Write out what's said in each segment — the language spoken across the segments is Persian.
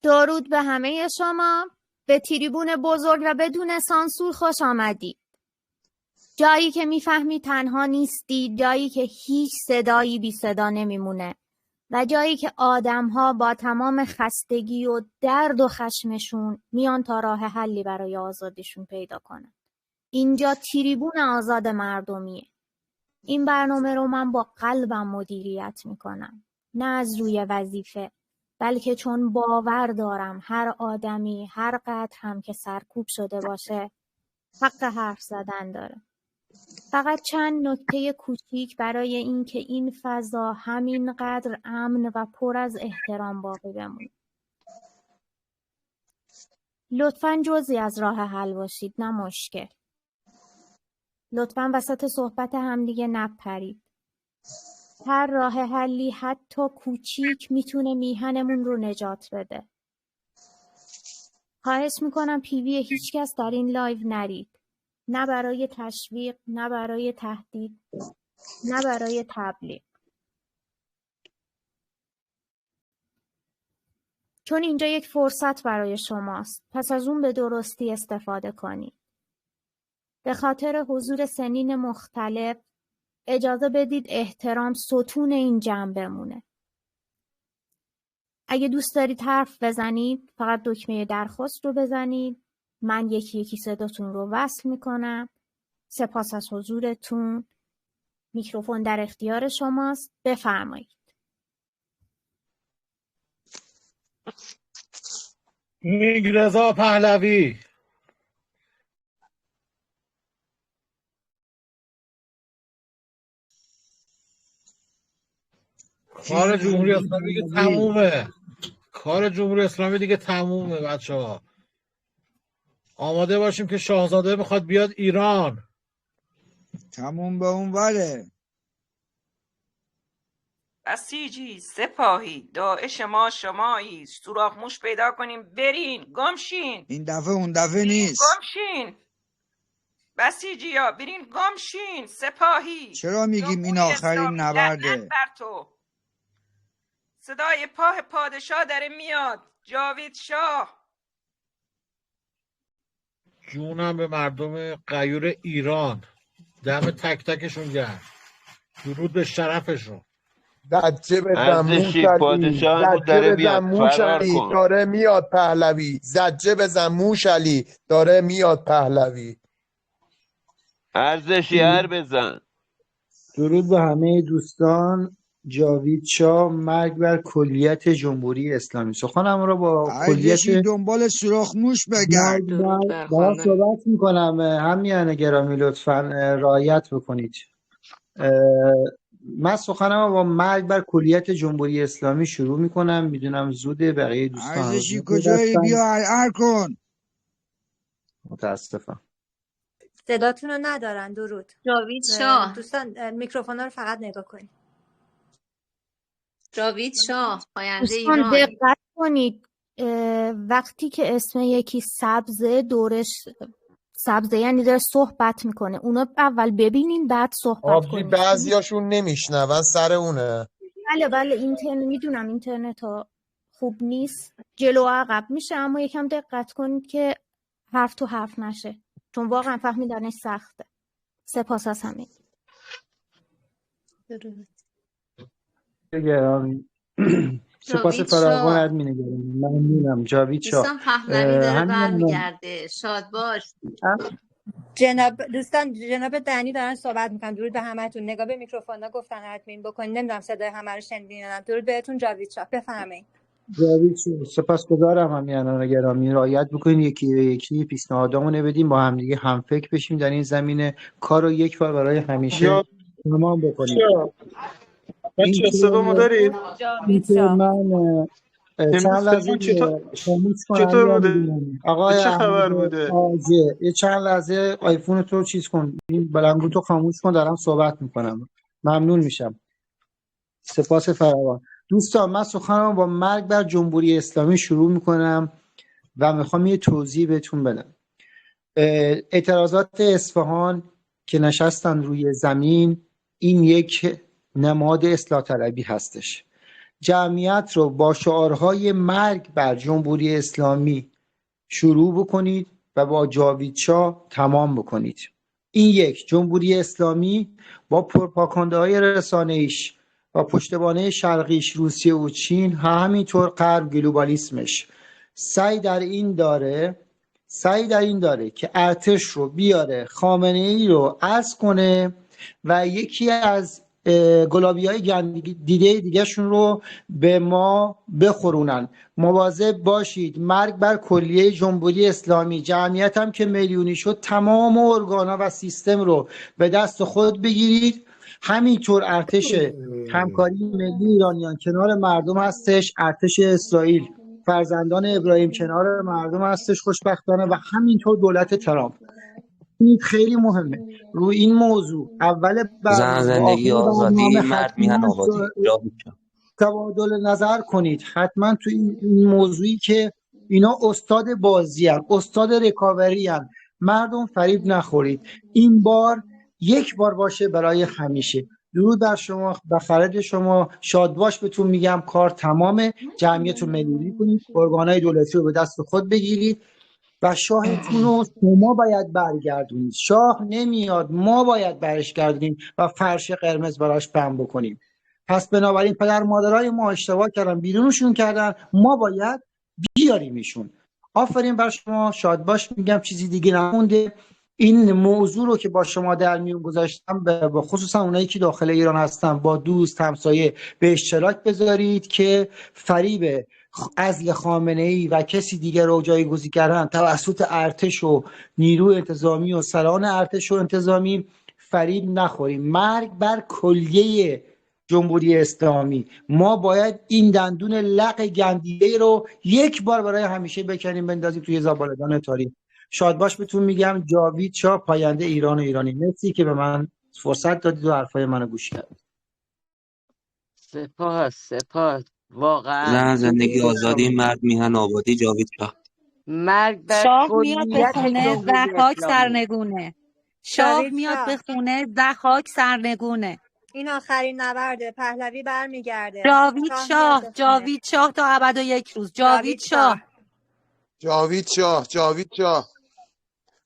درود به همه شما. به تریبون بزرگ و بدون سانسور خوش آمدید. جایی که میفهمی تنها نیستی، جایی که هیچ صدایی بی صدا نمیمونه و جایی که آدم‌ها با تمام خستگی و درد و خشمشون میان تا راه حلی برای آزادیشون پیدا کنن. اینجا تریبون آزاد مردمیه. این برنامه رو من با قلبم مدیریت میکنم، نه از روی وظیفه، بلکه چون باور دارم هر آدمی هر قدر هم که سرکوب شده باشه حق حرف زدن داره. فقط چند نکته کوچیک برای اینکه این فضا همینقدر امن و پر از احترام باقی بمونه. لطفاً جزئی از راه حل باشید، نه مشکل. لطفاً وسط صحبت همدیگه نپرید. هر راه حلی حتی کوچیک میتونه میهنمون رو نجات بده. خواهش میکنم پیوی هیچ کس در این لایو نرید. نه برای تشویق، نه برای تهدید، نه برای تبلیغ. چون اینجا یک فرصت برای شماست. پس از اون به درستی استفاده کنید. به خاطر حضور سنین مختلف اجازه بدید احترام ستون این جمع بمونه. اگه دوست دارید حرف بزنید فقط دکمه درخواست رو بزنید. من یکی یکی صداتون رو وصل میکنم. سپاس از حضورتون. میکروفون در اختیار شماست. بفرمایید. رضا پهلوی. کار جمهوری اسلامی دیگه تمومه. کار جمهوری اسلامی دیگه تمومه بچه‌ها. آماده باشیم که شاهزاده میخواد بیاد ایران. تموم به اون وره. بسیجی، سپاهی، داعش ما شمایی، سوراخ موش پیدا کنیم برین گمشین. این دفعه اون دفعه نیست. گمشین بسیجی ها، برین گمشین. سپاهی، چرا میگیم این آخرین نبرده؟ لعنت بر تو. صدای پاه پادشاه داره میاد. جاوید شاه. جونم به مردم غیور ایران. دم تک تکشون گرم. درود به شرفشون. زجه بزن ارزشی موشعلی، پادشاهمون زجه داره بزن میاد، فرار موشعلی، کن. داره میاد پهلوی. زجه بزن موشعلی، داره میاد پهلوی. ارزشی هر بزن. درود به همه دوستان. جاوید شاه، مرگ بر کلیت جمهوری اسلامی. سخنم را با کلیت ارزشی دنبال سوراخ موش بگرد. درود بر دارم خانم. صحبت میکنم. همیان گرامی لطفا رعایت بکنید. من سخنم را با مرگ بر کلیت جمهوری اسلامی شروع میکنم. میدونم زوده، بقیه دوستان رو ارزشی کجایی؟ بیا ار کن. متاسفم. صداتون رو ندارن. درود. جاوید شاه. دوستان میکروفونا رو فقط نگاه کنید. جاوید شاه پاینده دوستان ایران. دقت کنید. وقتی که اسم یکی سبزه دورش سبزه یعنی داره صحبت میکنه. اونا اول ببینیم بعد صحبت آبجی کنیم. بعضیاشون نمیشنون، سر اونه. بله اینترنت میدونم اینترنت ها خوب نیست، جلو و عقب میشه، اما یکم دقت کنید که حرف تو حرف نشه، چون واقعا فهمیدنش سخته. سپاس از همه. گرامی سپاس جاوید فراوان شاه. ادمین گرامی. ممنونم. جاوید شاه. دوستان پهلوی داره همین برمیگرده. شاد باش. جناب دنی دارن صحبت میکنن. درود به همتون. نگاه به میکروفونا گفتن ادمین بکنید. نمیدونم صدای همه رو شنیدین یا نه. درود بهتون. جاوید شاه بفرمایید. جاوید شاه. سپاسگزارم همیانان گرامی. رعایت بکنید یکی پیشنهادامون بدیم، با همدیگه هم فکر بشیم در این زمینه. کار رو یک بار برای همیشه تمام بکنیم. بچه صدامو دارید؟ جاوید شاه. من چند امروز لحظه پیمان خاموش کنم چطور یا بوده؟ می‌بینم آقای چه احمد خبر بوده؟ آجه یه چند لحظه آیفون تو چیز کن، این بلنگو تو خاموش کن، دارم صحبت میکنم. ممنون میشم. سپاس فراوان. دوستان من سخنم با مرگ بر جمهوری اسلامی شروع میکنم و میخوام یه توضیح بهتون بدم. اعتراضات اصفهان که نشستن روی زمین، این یک نماد اصلاح طلبی هستش. جمعیت رو با شعارهای مرگ بر جمهوری اسلامی شروع بکنید و با جاوید شاه تمام بکنید. این یک، جمهوری اسلامی با پروپاگانداهای رسانه‌ایش و پشتوانه شرقیش روسیه و چین، همینطور غرب گلوبالیسمش سعی در این داره که ارتش رو بیاره، خامنه‌ای رو عزل کنه و یکی از گلابی‌های دیده دیگهشون رو به ما بخورونن. مواظب باشید، مرگ بر کلیه جمهوری اسلامی. جمعیت هم که میلیونی شد، تمام ارگان‌ها و سیستم رو به دست خود بگیرید. همینطور ارتش همکاری ملی ایرانیان کنار مردم هستش، ارتش اسرائیل فرزندان ابراهیم کنار مردم هستش خوشبختانه، و همینطور دولت ترامپ. این خیلی مهمه. روی این موضوع اول زن زندگی آزادی، مرد میهن آبادی. تبادل نظر کنید حتما تو این موضوعی که اینا استاد بازی هن، استاد ریکاوری هن. مردم فریب نخورید. این بار یک بار باشه برای همیشه. درود بر شما، به خرد شما، شاد باش بهتون میگم. کار تمامه. جمعیت رو ملیونی کنید، ارگانهای دولتی رو به دست خود بگیرید و شاهتون رو شما باید برگردونید. شاه نمیاد، ما باید برش گردونیم و فرش قرمز براش پهن بکنیم. پس بنابراین پدر مادرای ما اشتباه کردن، بیرونشون کردن، ما باید بیاریمشون. آفرین بر شما، شاد باش میگم. چیزی دیگه نمونده. این موضوع رو که با شما در میون گذاشتم، به خصوصا اونایی که داخل ایران هستن، با دوست همسایه به اشتراک بذارید که فریب عزل خامنه‌ای و کسی دیگر رو جایگزین کردن توسط ارتش و نیروی انتظامی و سران ارتش و انتظامی فریب نخوریم. مرگ بر کلیه جمهوری اسلامی. ما باید این دندون لق گندیده رو یک بار برای همیشه بکنیم، بندازیم توی زباله‌دان تاریخ. شاد باش بهتون میگم. جاوید شاه، پاینده ایران و ایرانی. مرسی که به من فرصت دادید و حرفای منو گوش کردید. سپاس واقعا. زن زندگی آزادی، مرد میهن آبادی. جاوید شاه. مرگ بر شاه میاد به کلیت خونه جمهوری ضحاک اسلامی. سرنگونه. شاه جاوید میاد شاه. به خونه ضحاک سرنگونه. این آخرین نبرده. پهلوی برمیگرده. جاوید شاه میاد شاه، به خونه. جاوید شاه تا ابد و یک روز. جاوید شاه. جاوید شاه.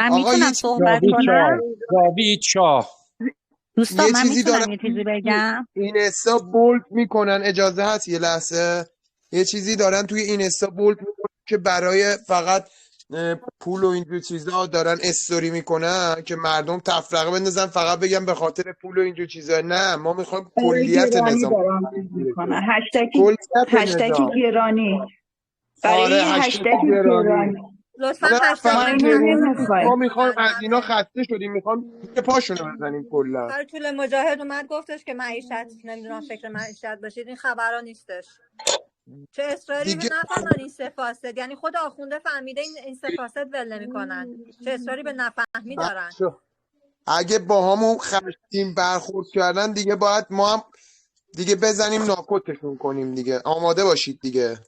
من آقا میتونم یه چیزی صحبت کنم؟ جاوید شاه. دوستان من چیزی دارن میتونم یه چیزی بگم؟ این اینستا بولد میکنن. اجازه هست یه لحظه؟ یه چیزی دارن توی این اینستا بولد میکنن که برای فقط پول و اینجور چیزا دارن استوری میکنن که مردم تفرقه بندازن، فقط بگم به خاطر پول و اینجور چیزا. نه، ما میخوایم کلیت گرانی نظام، دارن میکنن. کلیت هشتگ نظام. گرانی برای آره، هشتگ گرانی. لطفا نه هشتگ ما فقط اینو نکنید. گرونی، نمیخوایم. ما میخوایم از اینا خسته شدیم، میخوایم پاشونو بزنیم کلا. آخر طول مجاهد اومد گفتش که معیشت نمیدونم فکر معیشت باشید. این خبرها نیستش. چه اصراری به دیگه نفهمن این سه فاسد. یعنی خود آخونده فهمیده این سه فاسد ول نمیکنن. چه اصراری به نفهمی دارن. اگه با همون خشمگین برخورد کردن دیگه باید ما هم دیگه بزنیم ناکوتشون کنیم دیگه. آماده باشید دیگه.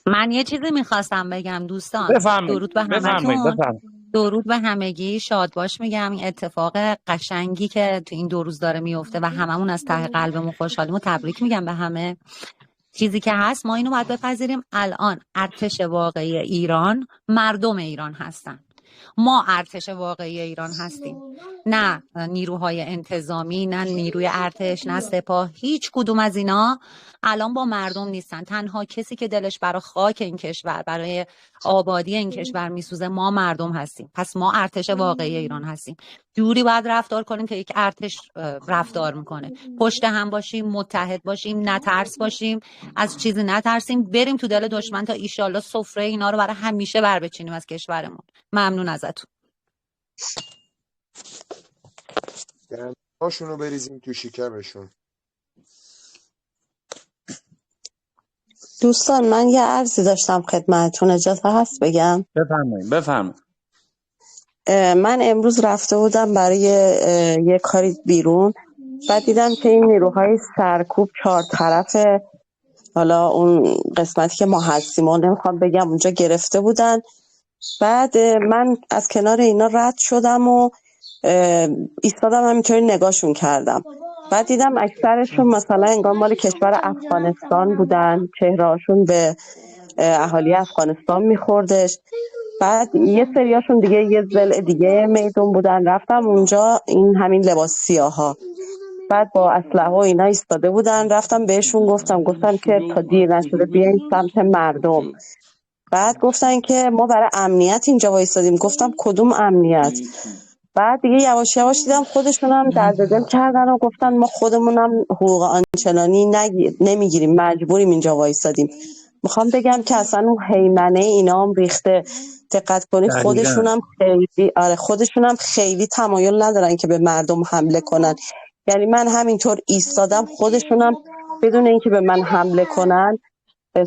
من یه چیزی میخواستم بگم دوستان. درود به بفرمایید. همتون. درود به همگی. شاد باش میگم. این اتفاق قشنگی که تو این 2 روز داره میفته و هممون از ته قلبمون خوشحالیم و تبریک میگم به همه. چیزی که هست، ما اینو باید بپذیریم. الان ارتش واقعی ایران مردم ایران هستن. ما ارتش واقعی ایران هستیم، نه نیروهای انتظامی، نه نیروی ارتش، نه سپاه. هیچ کدوم از اینا الان با مردم نیستن. تنها کسی که دلش برای خاک این کشور، برای آبادی این کشور میسوزه، ما مردم هستیم. پس ما ارتش واقعی ایران هستیم. جوری باید رفتار کنیم که یک ارتش رفتار میکنه. پشت هم باشیم، متحد باشیم، نترس باشیم، از چیزی نترسیم، بریم تو دل دشمن تا ایشالله سفره اینا رو برای همیشه بر بچینیم از کشورمون. ممنون ازتون. هاشونو بریزیم تو شکمشون. دوستان من یه عرضی داشتم خدمتتون، اجازه هست بگم؟ بفرمایید. من امروز رفته بودم برای یه کاری بیرون، بعد دیدم که این نیروهای سرکوب 4 طرف، حالا اون قسمتی که ما هستیم و نمیخوام بگم، اونجا گرفته بودن. بعد من از کنار اینا رد شدم و ایستادم، همینطوری نگاهشون کردم. بعد دیدم اکثرشون مثلا انگار مال کشور افغانستان بودن، چهرهاشون به اهالی افغانستان میخوردش. بعد یه سریاشون دیگه یه ضلع دیگه میدون بودن، رفتم اونجا این همین لباس سیاها، بعد با اسلحه و اینا ایستاده بودن، رفتم بهشون گفتم که تا دیر نشده بیاین سمت مردم. بعد گفتن که ما برای امنیت اینجا وایسادیم. گفتم کدوم امنیت؟ بعد دیگه یواش یواش دیدم خودشون هم درد دل کردن و گفتن ما خودمونم حقوق آنچنانی نمیگیریم، مجبوریم اینجا وایسادیم. میخوام بگم که اصلا اون هیمنه اینا هم ریخته. دقت کنید خودشون هم خیلی تمایل ندارن که به مردم حمله کنن. یعنی من همینطور ایستادم، خودشون هم بدون اینکه به من حمله کنن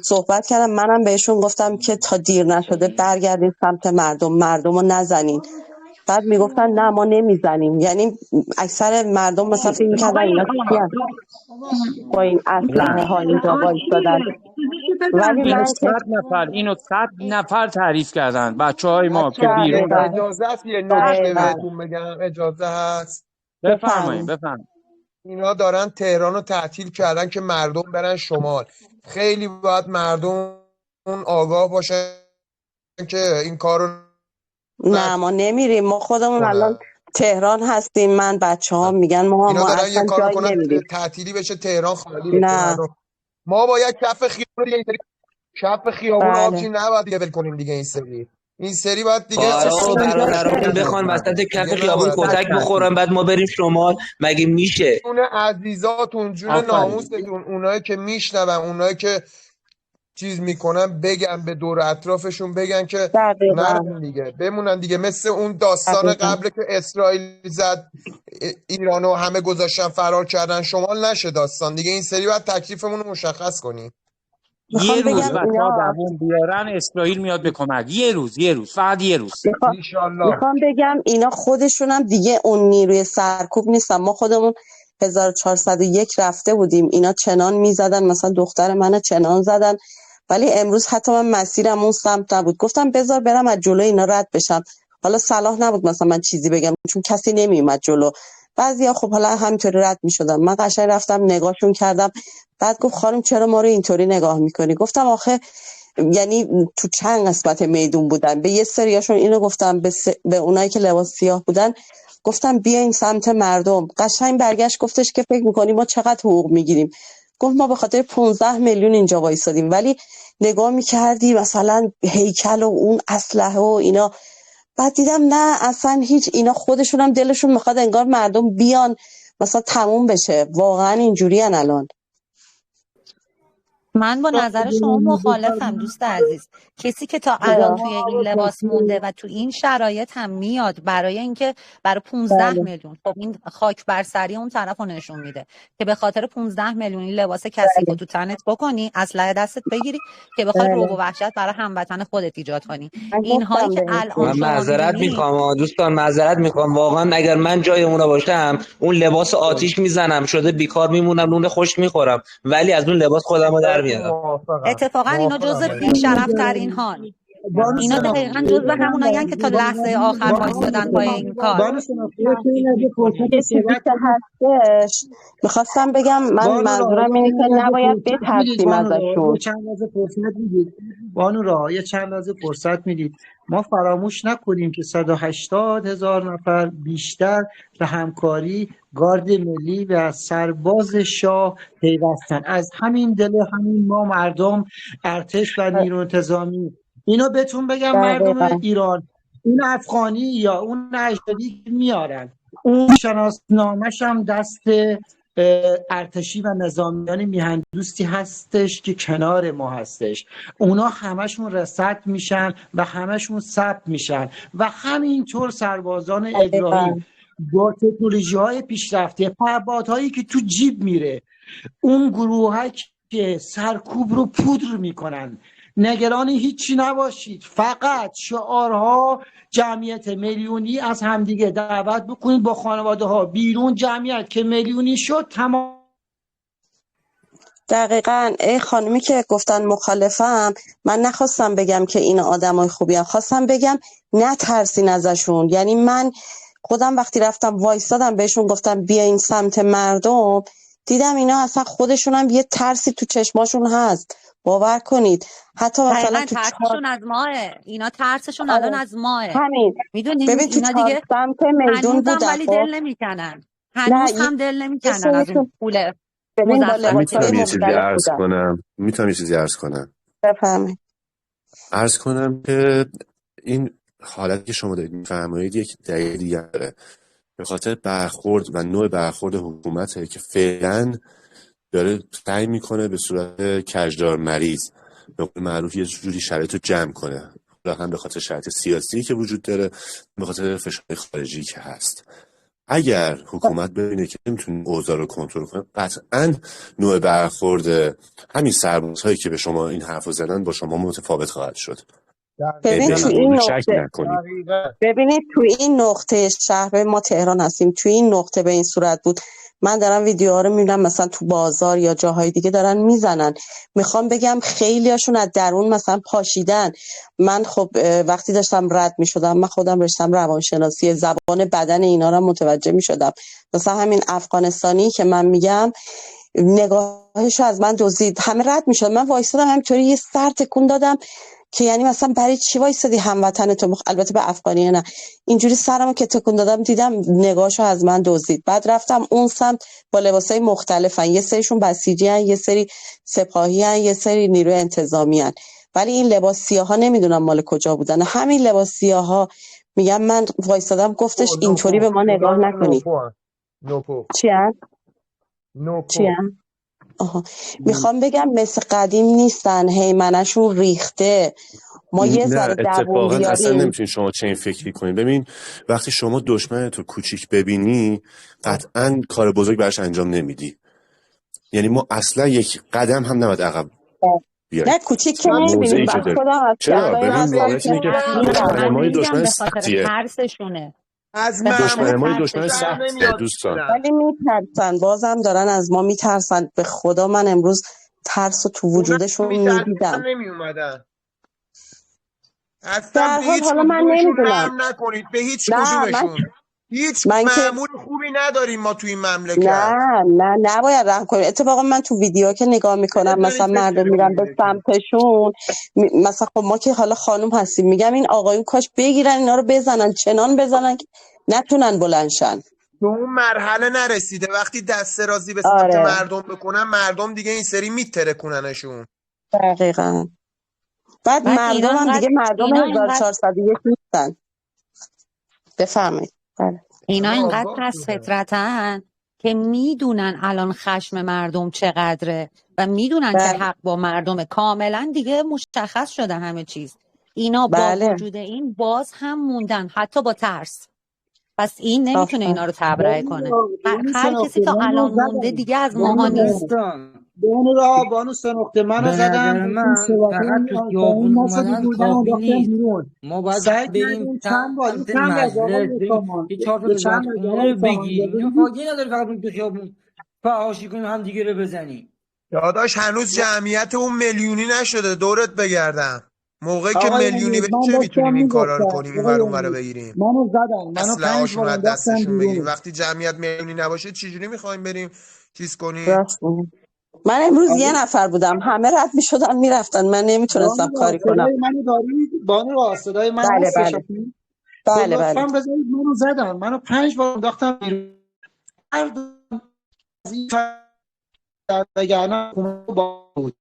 صحبت کردم. منم بهشون گفتم که تا دیر نشده برگردین سمت مردم رو نزنین. بعد میگفتن نه ما نمیزنیم. یعنی اکثر مردم مثلا فکر می‌کردن اینا کیان با این اسلحه ها اینجا وایسادن. ولی من اینو 100 نفر تعریف کردن بچه‌های ما که بیرون. اجازه هست یه نکته بهتون بگم؟ اجازه هست؟ بفرمایید. اینا دارن تهران رو تعطیل کردن که مردم برن شمال. خیلی باید مردم آگاه باشن که این کارو نه ما نمیریم. ما خودمون الان تهران هستیم. من بچه‌ها میگن ما دارن یه اصلا کار جایی کنن نمیریم. تعطیلی بشه تهران خالی بشه. ما باید کف خیابون آبچی نباید دیگه ول کنیم دیگه. این سری باید دیگه برادرامون بخوان وسط کف خیابون کتک بخورن بعد ما بریم شمال، مگه میشه؟ اون عزیزاتون جون ناموستون، اونایی که میشنون، اونایی که چیز میکنن بگن به دور اطرافشون، بگن که نرن دیگه، بمونن دیگه. مثل اون داستان قبل که اسرائیل زد ایرانو همه گذاشتن فرار کردن شمال نشه داستان دیگه. این سری باید تکلیفمون رو مشخص کنیم. یه روز بچه‌ها دووم بیارن اسرائیل میاد به کمک. یه روز فقط یه روز انشالله. میخوام بگم اینا خودشون هم دیگه اون نیروی سرکوب نیستن. ما خودمون 1401 رفته بودیم، اینا چنان میزدن، مثلا دختر من چنان زدن، ولی امروز حتی من مسیرم اون سمت نبود. گفتم بذار برم از جلو اینا رد بشم. حالا صلاح نبود مثلا من چیزی بگم چون کسی نمیومد جلو. بعضیا خب حالا همینطوری رد میشدن. من قشنگ رفتم نگاهشون کردم. بعد گفت خانم چرا ما رو اینطوری نگاه میکنی؟ گفتم آخه یعنی تو چند قسمت میدون بودن. به یه سریاشون اینو گفتم، به اونایی که لباس سیاه بودن گفتم بیاین سمت مردم. قشنگ برگشت گفتش که فکر میکنی ما چقدر حقوق میگیریم؟ گفت ما به خاطر 15 میلیون اینجا وایسادیم. ولی نگاه میکردی مثلا هیکل و اون اسلحه و اینا. بعد دیدم نه اصلا هیچ، اینا خودشون هم دلشون میخواد انگار مردم بیان مثلا تموم بشه. واقعا اینجوریان الان. من با نظر شما مخالفم دوست عزیز. کسی که تا الان توی این لباس مونده و تو این شرایط هم میاد برای اینکه برای 15 میلیون، خب این خاک بر سری اون طرف رو نشون میده که به خاطر 15 میلیون این لباس کثیف رو تو تنت بکنی، اسلحه دستت بگیری که بخوای رعب و وحشت برای هموطن خودت ایجاد کنی. اینهایی که الان من معذرت میخوام دوستان، معذرت میخوام واقعا. اگر من جای اونا باشم اون لباس آتیش میزنم، شده بیکار میمونم، نون خشک میخورم، ولی از اون لباس خودمو در میارم. اتفاقا اینا جزء بی‌شرف‌ترین هان. اینا دقیقاً جزء همونایین که تا لحظه آخر وایسادن پای این کار. میخواستم بگم من منظورم اینه که نباید بترسیم ازشون. بانو چند لحظه فرصت میدید. ما فراموش نکنیم که 180,000 نفر بیشتر به همکاری گارد ملی و سرباز شاه پیوستن. از همین دل همین ما مردم، ارتش و نیروی انتظامی. اینو بهتون بگم مردم ایران، این افغانی یا اون اجنبی میارن، اون شناسنامه‌ش هم دست ارتشی و نظامیان میهندوستی هستش که کنار ما هستش. اونا همشون رصد میشن و همشون ثبت میشن و همینطور سربازان اجرایی با تکنولوژی‌های پیشرفته، پهپادهایی که تو جیب میره، اون گروه‌ها که سرکوب رو پودر میکنن. نگران هیچی نباشید، فقط شعارها جمعیت میلیونی از همدیگه دعوت بکنید با خانواده ها بیرون. جمعیت که میلیونی شد تمام. دقیقاً. خانمی که گفتن مخالفم، من نخواستم بگم که این آدمای خوبی هم، خواستم بگم نترسین ازشون. یعنی من خودم وقتی رفتم وایستادم بهشون گفتم بیاین سمت مردم، دیدم اینا اصلا خودشون هم یه ترسی تو چشماشون هست. باور کنید حتی مثلا دقیقا تو ترسشون از ماه. اینا ترسشون الان آره از ماه. همین. میدونین ببین تو اینا 4 دیگه سمت میدون هنوزم بودن ولی خب. دل نمیکنن. نه هنوز هم دل یه نمیکنن از اون سریشون پول ببین با من مزخرف لباسای میتونم یه بدن. چیزی مختلف عرض بودن. کنم میتونم یه چیزی عرض کنم بفهمید. عرض کنم که این حالتی که شما دارید میفرمایید یک دلیل دیگه داره، به خاطر برخورد و نوع برخورد حکومته که فعلا داره سعی میکنه به صورت کجدار مریض به قول معروف یه جوری شرایط رو جمع کنه، هم به خاطر شرایط سیاسی که وجود داره، به خاطر فشار خارجی که هست. اگر حکومت ببینه که نمیتونه اوضاع رو کنترل کنه، قطعا نوع برخورد همین سربازهایی که به شما این حرف رو زدن با شما متفاوت خواهد شد. ببین تو این این مورد شک نقطه نکنید. ببینید تو این نقطه شهر ما تهران هستیم، تو این نقطه به این صورت بود. من دارم ویدیوها رو میبینم مثلا تو بازار یا جاهای دیگه دارن میزنن. میخوام بگم خیلیاشون از درون مثلا پاشیدن. من خب وقتی داشتم رد میشدم، من خودم رشتم روانشناسی، زبان بدن اینا رو متوجه میشدم. مثلا همین افغانستانی که من میگم نگاهشو از من دزدید، همه رد میشد، من وایسادم همینطوری یه سر تکون دادم که یعنی مثلا برای چی وایسادی هموطن تو البته به افغانی نه، اینجوری سرمو که تکون دادم دیدم نگاهشو از من دزدید. بعد رفتم اون سمت با لباسای مختلفن، یه سریشون بسیجی هن، یه سری سپاهی هن، یه سری نیروی انتظامی هن. ولی این لباس سیاها نمیدونم مال کجا بودن. همین لباس سیاها میگم من وایسادم گفتش اینطوری به ما نگاه نکنید. نوپو چی هن؟ چی نوپو هن؟ آها. میخوام بگم مثل قدیم نیستن، هیمنشون ریخته. ما یه نه ذره دووم اتفاقا اصلا بیاریم. نمیتونی شما چنین فکری کنید. ببین وقتی شما دشمنت رو کوچیک ببینی قطعا کار بزرگ براش انجام نمیدی. یعنی ما اصلا یک قدم هم نباید عقب بیاییم. نه کوچیک که موضعی نمیبینیم، که بعد داره خودم از چرا کسایی ببین هستم واقعیت که اینه که اینا دشمن میدونم. ما یه همه میگن دشمن به خاطر سختیه. ترسشونه. از به خاطر دشمن محمود ما یه دشمن در ترسشونه. سختیه نمیاد دوستان. اصولا. ولی میترسن، بازم دارن از ما میترسن. به خدا من امروز ترس رو تو اونا وجودشون میترسیدن میدیدم. نمی اومدن. اصلا در به حال هیچ حالا من کدومشون نمیدونم. رحم نکنید، به هیچ نه کدومشون. هیچ من که معمول خوبی نداریم ما تو این نه مملکت. نه نباید رحم کنیم. اتفاقا من تو ویدیو که نگاه میکنم مثلا بزنید مردم میرن به بترکونیدشون. سمتشون، مثلا خب ما که حالا خانوم هستیم، میگم این آقایون کاش بگیرن اینا رو بزنن، چنان بزنن که نتونن بلندشن. به اون مرحله نرسیده. وقتی دست رازی به سمت آره مردم بکنن، مردم دیگه این سری میترکوننشون. دقیقا. بعد بعد مردم هم دیگه مردم اینا انقدر 1401 نیستن. بفهمید. بله. اینا همه اینقدر آگاه پس شدن. فطرتن که میدونن الان خشم مردم چقدره و میدونن که بله حق با مردمه. کاملا دیگه مشخص شده همه چیز. اینا با بله وجود این باز هم موندن حتی با ترس. پس این نمیتونه آفر اینا رو تبرئه کنه. بانو هر کسی سناخته تا منو الان مونده زدن. دیگه از ماها بانو نیست. دوستان بانو سناخته به منو زدن. نظر داشتیم من صحبت فقط تو پایین خیابون نشده اومدن بودن کافی انداختن نیست. بیرون. ما باید سعی بریم کردیم چند بار سمت چند از مجلس، آقای بریم سامان یه 4 تا به چند از وزارتخونه آقای رو سامان بگیریم. اجازه اینا بدید. فایده نداره فقط تو خیابون فحاشی کنیم هم دیگه رو بزنیم. داداش هنوز جمعیت اون میلیونی نشده دورت بگردم. موقعی که آقای میلیونی امیر من بشه میتونیم داشتم این کارا رو میگفتم کنیم، این ور آقای اون ور رو امیر بگیریم، منو زدن، منو 5 اسلحه‌هاشون بار رو از انداختن دستشون بگیریم. بیرون. وقتی جمعیت میلیونی نباشه چجوری میخوایم بریم چیز کنیم؟ راست میگی. من امروز یه نفر بودم، همه رد میشدن میرفتن، من بانو نمیتونستم را کاری کنم. صدای منو دارید؟ بانو را صدای من بله هستش؟ بله خب بله لطفا بله بذارید منو زدن، منو 5 بار انداختن بیرون. هر دو از این وگرنه حکومت با بود.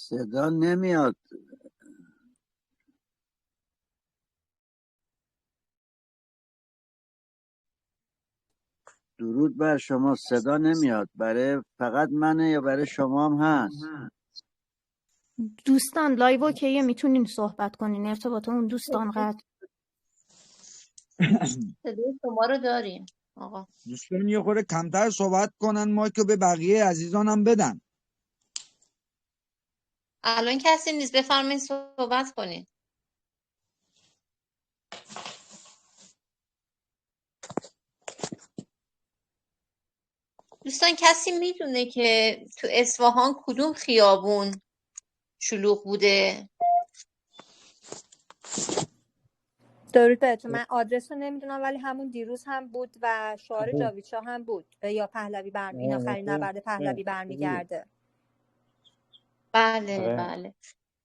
صدا نمیاد. درود بر شما. صدا نمیاد. برای فقط منه یا برای شما هم هست؟ دوستان لایو اوکیه، میتونین صحبت کنین، ارتباط اون دوستان قطع. صدای شما رو داریم آقا. دوستان یه خورده کمتر صحبت کنن، ما که به بقیه عزیزانم بدن. الان کسی نیست، بفرمایید صحبت کنید. دوستان کسی میدونه که تو اصفهان کدوم خیابون شلوغ بوده؟ درود بهتون. من آدرس رو نمیدونم ولی همون دیروز هم بود و شعار جاوید شاه هم بود، یا پهلوی این آخرین نبرد پهلوی برمیگرده. بله بله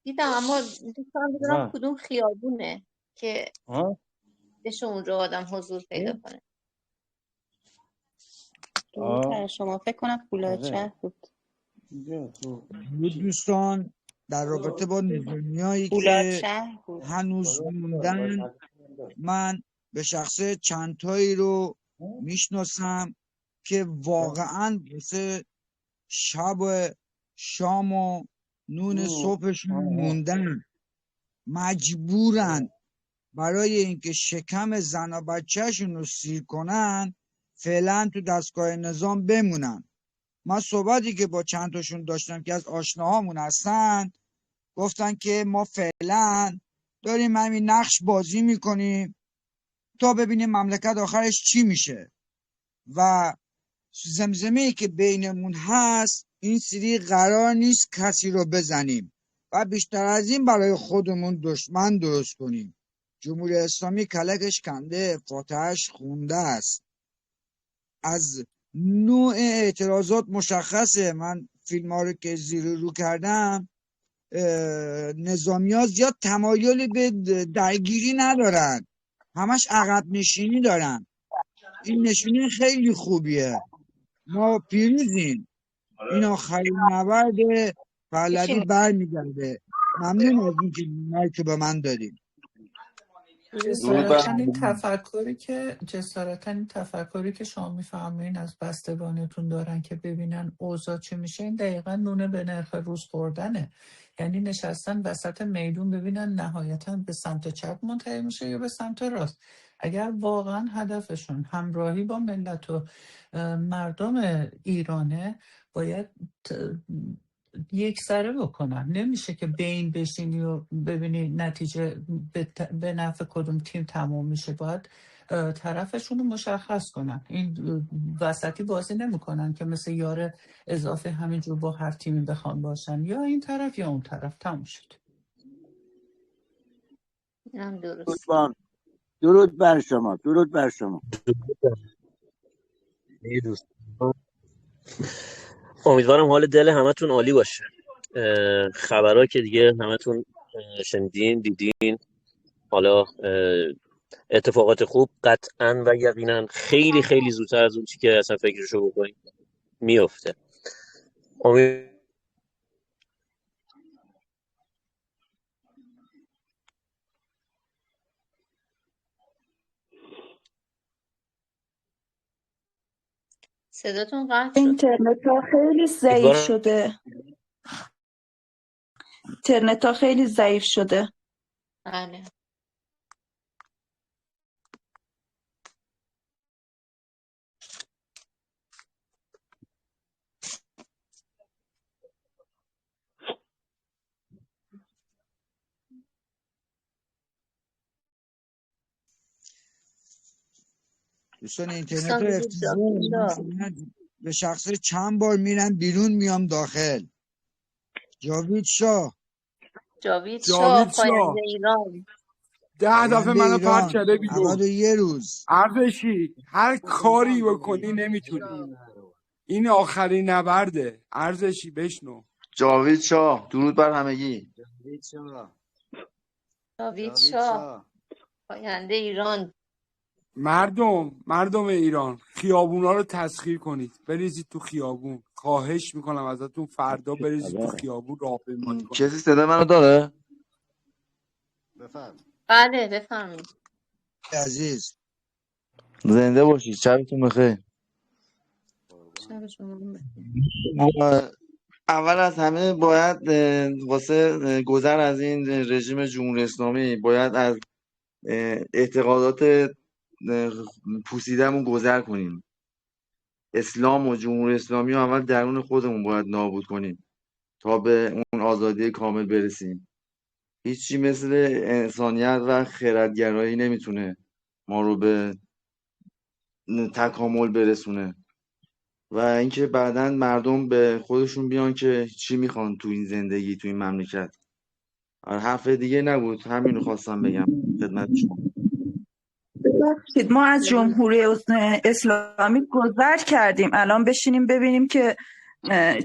دیدم، اما دوستان بدونم کدوم خیابونه که بشه اونجا آدم حضور پیدا کنه. شما فکر کنم فولادشهر بود. دوستان در رابطه با نظامیایی که فولادشهر بود. هنوز موندن، من به شخصه چند تایی رو میشناسم که واقعا واسه شب و شام و نون صبحشون موندن، مجبورن برای اینکه شکم زن و بچهشون رو سیر کنن فعلا تو دستگاه نظام بمونن. من صحبتی که با چند تاشون داشتم که از آشناهامون هستن، گفتن که ما فعلا داریم همین نقش بازی میکنیم تا ببینیم مملکت آخرش چی میشه و زمزمه‌ای که بینمون هست این سری قرار نیست کسی رو بزنیم و بیشتر از این برای خودمون دشمن درست کنیم. جمهوری اسلامی کلکش کنده، فاتحش خونده است. از نوع اعتراضات مشخصه. من فیلم ها رو که زیر رو کردم، نظامی ها زیاد تمایلی به درگیری ندارن، همش عقب نشینی دارن. این نشینی خیلی خوبیه، ما پیروزیم. این آخرین نبرد پهلوی برمیگرده. ممنون از اینکه مایک به من دادیم. جسارتا این تفکری که شما میفهمین از بستگانتون دارن که ببینن اوضاع چه میشه، این دقیقا نونه به نرخ روز خوردنه. یعنی نشستن وسط میدون ببینن نهایتا به سمت چپ منتهی میشه یا به سمت راست. اگر واقعا هدفشون همراهی با ملت و مردم ایرانه، باید یک سره بکنن. نمیشه که بین بشینی و ببینی نتیجه به نفع کدوم تیم تموم میشه. باید طرفشون رو مشخص کنن. این وسطی بازی نمیکنن که مثل یار اضافه همینجور با هر تیمی بخوان باشن، یا این طرف یا اون طرف. تموم شد. درود بر شما. درود بر شما. امیدوارم حال دل همتون عالی باشه. خبرها که دیگه همتون شنیدین دیدین. حالا اتفاقات خوب قطعا و یقینا خیلی خیلی زودتر از اون چی که اصلا فکرشو بکنید میفته. صداتون قطع شد. اینترنت ها خیلی ضعیف شده. اینترنت ها خیلی ضعیف شده. بله. دوستان اینترنت رو افتضاح، به شخصه چند بار میرم بیرون میام داخل. جاوید شاه پاینده ایران 10 دفعه منو پرت کرده بیرون. 91 روز. ارزشی هر کاری بکنی نمیتونی. این آخرین نبرده. ارزشی بشنو. جاوید شاه، درود بر همگی. جاوید شاه پاینده ایران. مردم ایران، خیابونا رو تسخیر کنید، بریزید تو خیابون. خواهش میکنم ازتون فردا بریزید تو خیابون راهپیمایی کنید. کسی صدا منو داره؟ بله بفرمایید. عزیز زنده باشید، شبتون بخیر. شب شما بخیر. اول از همه باید واسه گذر از این رژیم جمهوری اسلامی باید از اعتقادات پوسیده‌مون گذر کنیم. اسلام و جمهوری اسلامی رو اول درون خودمون باید نابود کنیم تا به اون آزادی کامل برسیم. هیچی مثل انسانیت و خردگرایی نمیتونه ما رو به تکامل برسونه و اینکه بعداً مردم به خودشون بیان که چی میخوان تو این زندگی، تو این مملکت. حرف دیگه نبود، همین رو خواستم بگم خدمت شما. ببخشید ما از جمهوری اسلامی گذر کردیم، الان بشینیم ببینیم که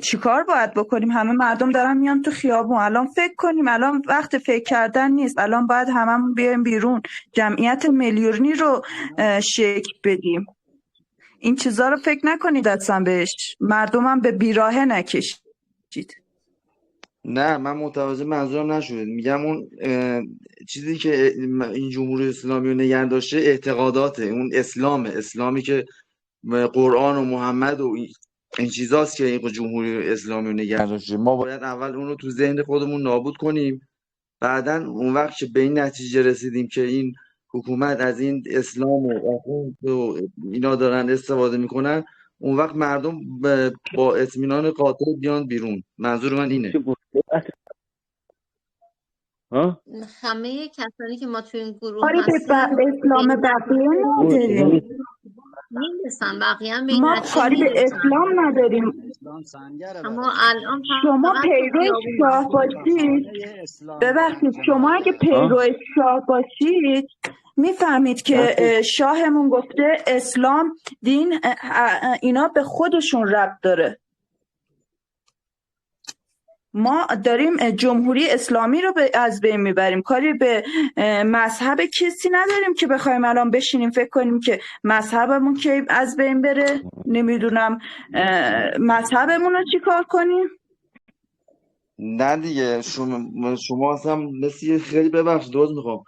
چیکار باید بکنیم. همه مردم دارن میان تو خیابون. الان فکر کنیم، الان وقت فکر کردن نیست، الان باید هممون بیایم بیرون، جمعیت میلیونی رو شکل بدیم. این چیزا رو فکر نکنید اصلا بهش، مردمم به بیراهه نکشید. نه من متوجه منظورم نشده. میگم اون چیزی که این جمهوری اسلامی رو نگه داشته اعتقاداته، اون اسلامی که قرآن و محمد و این چیزاست که این جمهوری اسلامی رو نگه داشته. ما باید اول اون رو تو ذهن خودمون نابود کنیم، بعدن اون وقت که به این نتیجه رسیدیم که این حکومت از این اسلام و اینا دارن استفاده میکنن، اون وقت مردم با اطمینان قاطع بیان بیرون. منظور من اینه. همه کسانی که ما توی این گروه آره، به هستیم اسلام بقیه نداریم، میرسن، بقیه هم به این ما نتیجه کاری به میرسن. اسلام نداریم. اما الان شما فقط تو پیرو خیابون شاه باشید، ببخشید شما اگه پیرو شاه باشید میفهمید که شاهمون گفته اسلام دین اینا به خودشون ربط داره. ما داریم جمهوری اسلامی رو از بین میبریم، کاری به مذهب کسی نداریم که بخوایم الان بشینیم فکر کنیم که مذهبمون که از بین بره. نمیدونم مذهبمون رو چی کار کنیم. نه دیگه شما اصلا مثل خیلی ببخشید دوست میخوام.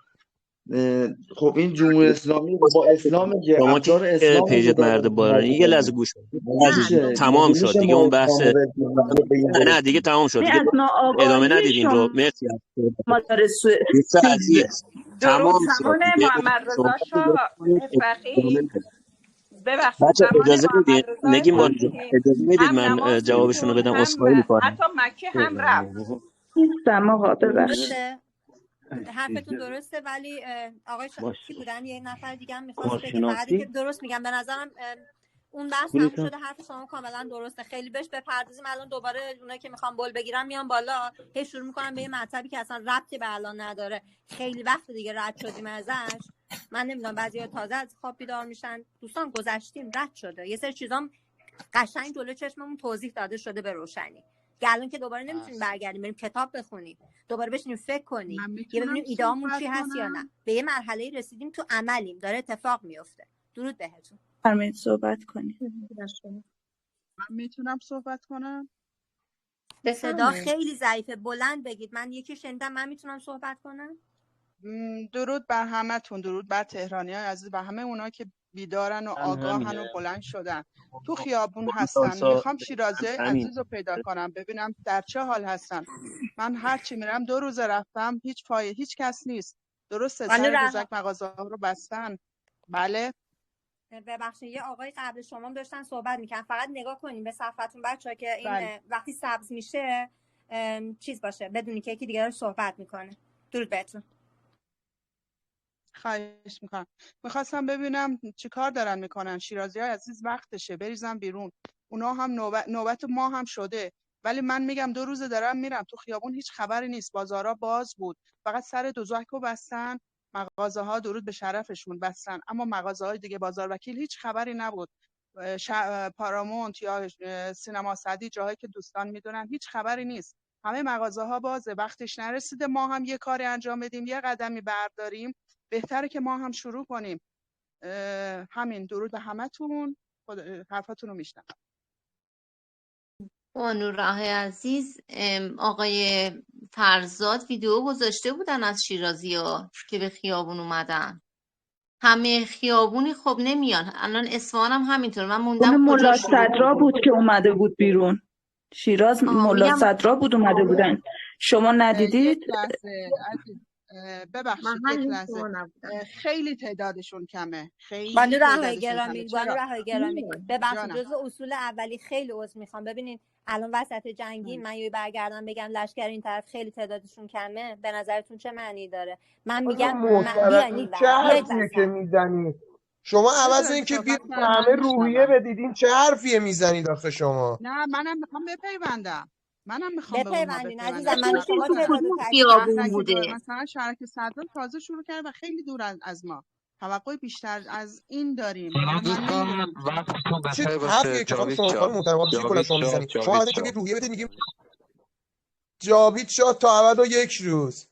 خب این جمهوری اسلامی با اسلام که شما افکار که اسلام رو پیجت مرد بارانی، یه لحظه گوش کن. تمام شد دیگه اون بحث. نه دیگه تمام شد دیگه، از ادامه ناآگاهی ندید این رو. مرسی. شما داره دوست عزیز تمام درود شد زمان دیگه. محمد شما رضا شاه فقیه. ببخشید بچه زمان اجازه میدین محمد رضا نگین بار فقیه اجازه میدید هم من نماز جوابشون رو میخون بدم، هم عذرخواهی میکنم. حتی مکه هم رفت. نیستم آقا، ببخشید. درسته، حرفتون درسته، ولی آقای کی بودن، یه نفر دیگه هم میخواست بگه. فقط که درست میگم، به نظرم اون بحث تموم شده، حرف شما کاملا درسته. خیلی بهش بپردازیم. الان دوباره اونایی که میخوان بول بگیرن میان بالا، هی شروع میکنن به یه مطلبی که اصلا ربطی به الان نداره. خیلی وقت دیگه رد شدیم ازش. من نمیدونم، بعضیا تازه از خواب بیدار میشن. دوستان گذشتیم، رد شده. یه سری چیزام قشنگ جلوی چشممون توضیح داده شده به روشنی. الان که دوباره نمیتونیم برگردیم بریم کتاب بخونیم، دوباره بشینیم فکر کنیم، یه ببینیم ایده‌هامون چی هست یا نه. به یه مرحله رسیدیم، تو عملیم، داره اتفاق میفته. درود بهتون. فرمایید صحبت کنید. من میتونم صحبت کنم؟ صدا خیلی ضعیفه، بلند بگید. من یکی شنیدم، من میتونم صحبت کنم؟ درود بر همتون، درود بر تهرانیان عزیز و همه اونا که بیدارن و آگاهن و بلند شدن تو خیابون هستن. میخوام شیرازی عزیز رو پیدا کنم ببینم در چه حال هستن. من هرچی میرم 2 روز رفتم هیچ کس نیست. درسته سر روزک مغازه ها رو بستن. بله ببخشید، یه آقای قبل شما داشتن صحبت میکنن، فقط نگاه کنین به صفحتون بچه‌ها که این وقتی سبز میشه چیز باشه، بدونی که یکی دیگه رو صحبت میکنه. درود بهتون. خواهش میکنم. میخواستم ببینم چی کار دارن میکنن شیرازی های عزیز. وقتشه بریزن بیرون. اونا هم نوبت ما هم شده. ولی من میگم 2 روزه دارم میرم تو خیابون، هیچ خبری نیست. بازارها باز بود، فقط سر دوزاکو بستن. مغازه ها درود به شرفشون بستن، اما مغازه های دیگه بازار وکیل هیچ خبری نبود. پارامونت یا سینما سعدی، جاهایی که دوستان میدونن، هیچ خبری نیست. همه مغازه ها بازه. وقتش نرسیده ما هم یه کاری انجام بدیم، یه قدمی برداریم. بهتره که ما هم شروع کنیم. همین. درود به همتون. حرفاتون رو میشنم. بانو راه عزیز، آقای فرزاد ویدیو گذاشته بودن از شیرازی‌ها که به خیابون اومدن. همه خیابونی خب نمیان. الان اصفهان هم همینطور. من اون موندم کجا ملا شروع صدرا شده. بود که اومده بود بیرون. شیراز ملا میگم صدرا بود اومده بودن. شما ندیدید؟ یک لحظه عزیز، ببخشید من یک همین لحظه، شما نبودم. خیلی تعدادشون کمه، بانو خیلی رهایی تعدادشون کمه. گرامی، بانو چرا؟ رهایی گرامی، ببخشید جانم. جزء اصول اولی خیلی عذر میخوام. ببینین الان وسط جنگی من یه برگردم بگم لشکر این طرف خیلی تعدادشون کمه، به نظرتون چه معنی داره؟ من خانم میگم محترم بیاین این این چه ور، بیاید حرفیه که وسط. میزنی؟ شما عوض بذارید اینکه صحبت بیاید به کنم من همه روحیه میشنوم. بدید، چه حرفیه میزنید آخه شما؟ نه منم میخوام بپیوندم، منم میخوام به اونها بپیوندین بپیوندم. عزیزم، من و بپرسید شما تو تعداد و کدوم تکمیلیم. خیابون شهرک بوده؟ مثلا شهرک صدرا تازه شروع کرده و خیلی دور از ما. توقع بیشتر از این داریم. حالا من نمیدونم. وقتتون چه بخیر حرفیه باشه. که خانم جاوید شما شاه، خانم محترم میشه کلا جاوید شما شاه، میزنی؟ شما جاوید عوض اینکه شاه. بیاید روحیه بدید میگیم جاوید شاه تا ابد و یک روز.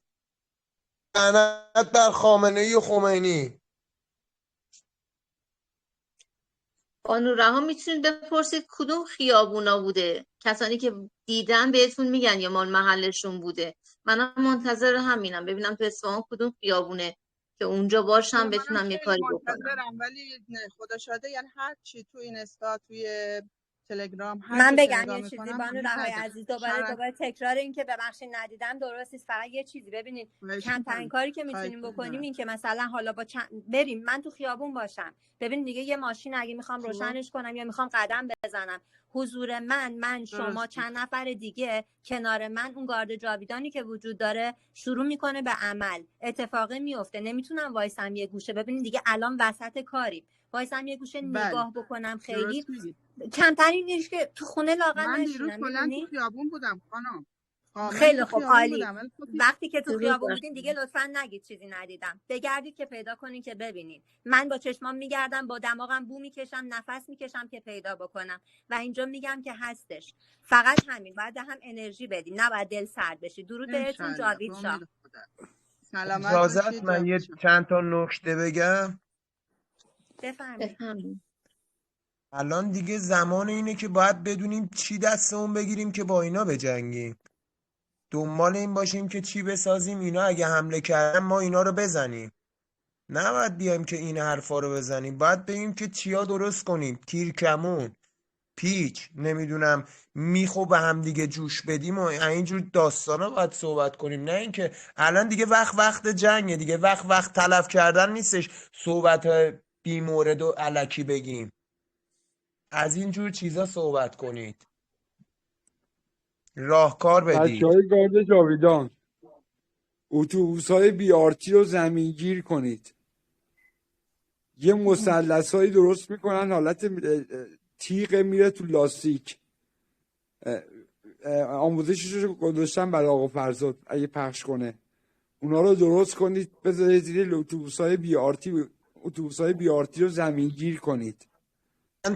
لعنت بر خامنه‌ای و خمینی. بانو رها میتونید بپرسید کدوم خیابونا بوده. کسانی که دیدن بهتون میگن یا مال محلشون بوده. منم منتظر همینم ببینم تو اصفهان کدوم خیابونه که اونجا باشم منم بتونم یه خیلی کاری بکنم. منتظرم، ولی نه خدا شاده، یعنی هر چی تو این استا، توی تلگرام، هر من جا که بگم نگاه یه چیزی میکنم بانو همین رهایی بده. عزیز، دوباره تکرار این که ببخشید ندیدم درست نیست. فقط یه چیزی ببینید، کمترین کاری که میتونیم بکنیم این که مثلا حالا با بریم من تو خیابون باشم، ببین دیگه یه ماشین اگه میخوام روشنش کنم یا میخوام قدم بزنم، حضور من شما چند نفر دیگه کنار من، اون گارد جاویدانی که وجود داره شروع میکنه به عمل، اتفاقی میفته. نمیتونم وایسم یه گوشه. ببینید دیگه الان وسط کاریم، وایسم یه گوشه نگاه بکنم خیلی کمترین نیست که تو خونه لاغر من دیروز نشینم. کلا تو میدونی خیابون بودم خانم، کامل خیلی تو خوب، خیابون عالی. بودم. ولی خب وقتی که تو درود خیابون بر بودین دیگه لطفا نگید چیزی ندیدم، بگردید که پیدا کنین که ببینید. من با چشمام میگردم، با دماغم بو میکشم، نفس میکشم که پیدا بکنم و اینجا میگم که هستش. فقط همین، بعد هم انرژی بدیم، نباید دل سرد بشی. درود بهتون. انشالله به جاوید شاه. امید خدا. سلامت اجازت باشید. من یه جاوید شاه. چند تا نکته بگم. بفرمایید. الان دیگه زمان اینه که باید بدونیم چی دستمون بگیریم که با اینا بجنگیم. دنبال این باشیم که چی بسازیم اینا اگه حمله کردن ما اینا رو بزنیم. نباید بیایم که این حرفا رو بزنیم. باید بگیم که چیا درست کنیم. تیر کمون، پیچ، نمیدونم میخو به هم دیگه جوش بدیم و اینجور داستانا باید صحبت کنیم. نه اینکه الان دیگه وقت جنگه دیگه، وقت تلف کردن نیستش صحبت بی مورد و الکی بگیم. از اینجور چیزا صحبت کنید، راهکار بدید. بچه‌های گارد جاویدان، اتوبوس‌های بیارتی رو زمینگیر کنید. یه مثلث‌هایی درست میکنن، حالت تیغ میره تو لاستیک. آموزشش رو گذاشتم برای آقا فرزاد اگه پخش کنه. اونا رو درست کنید بذارید زیر اتوبوس‌های بیارتی رو زمینگیر کنید.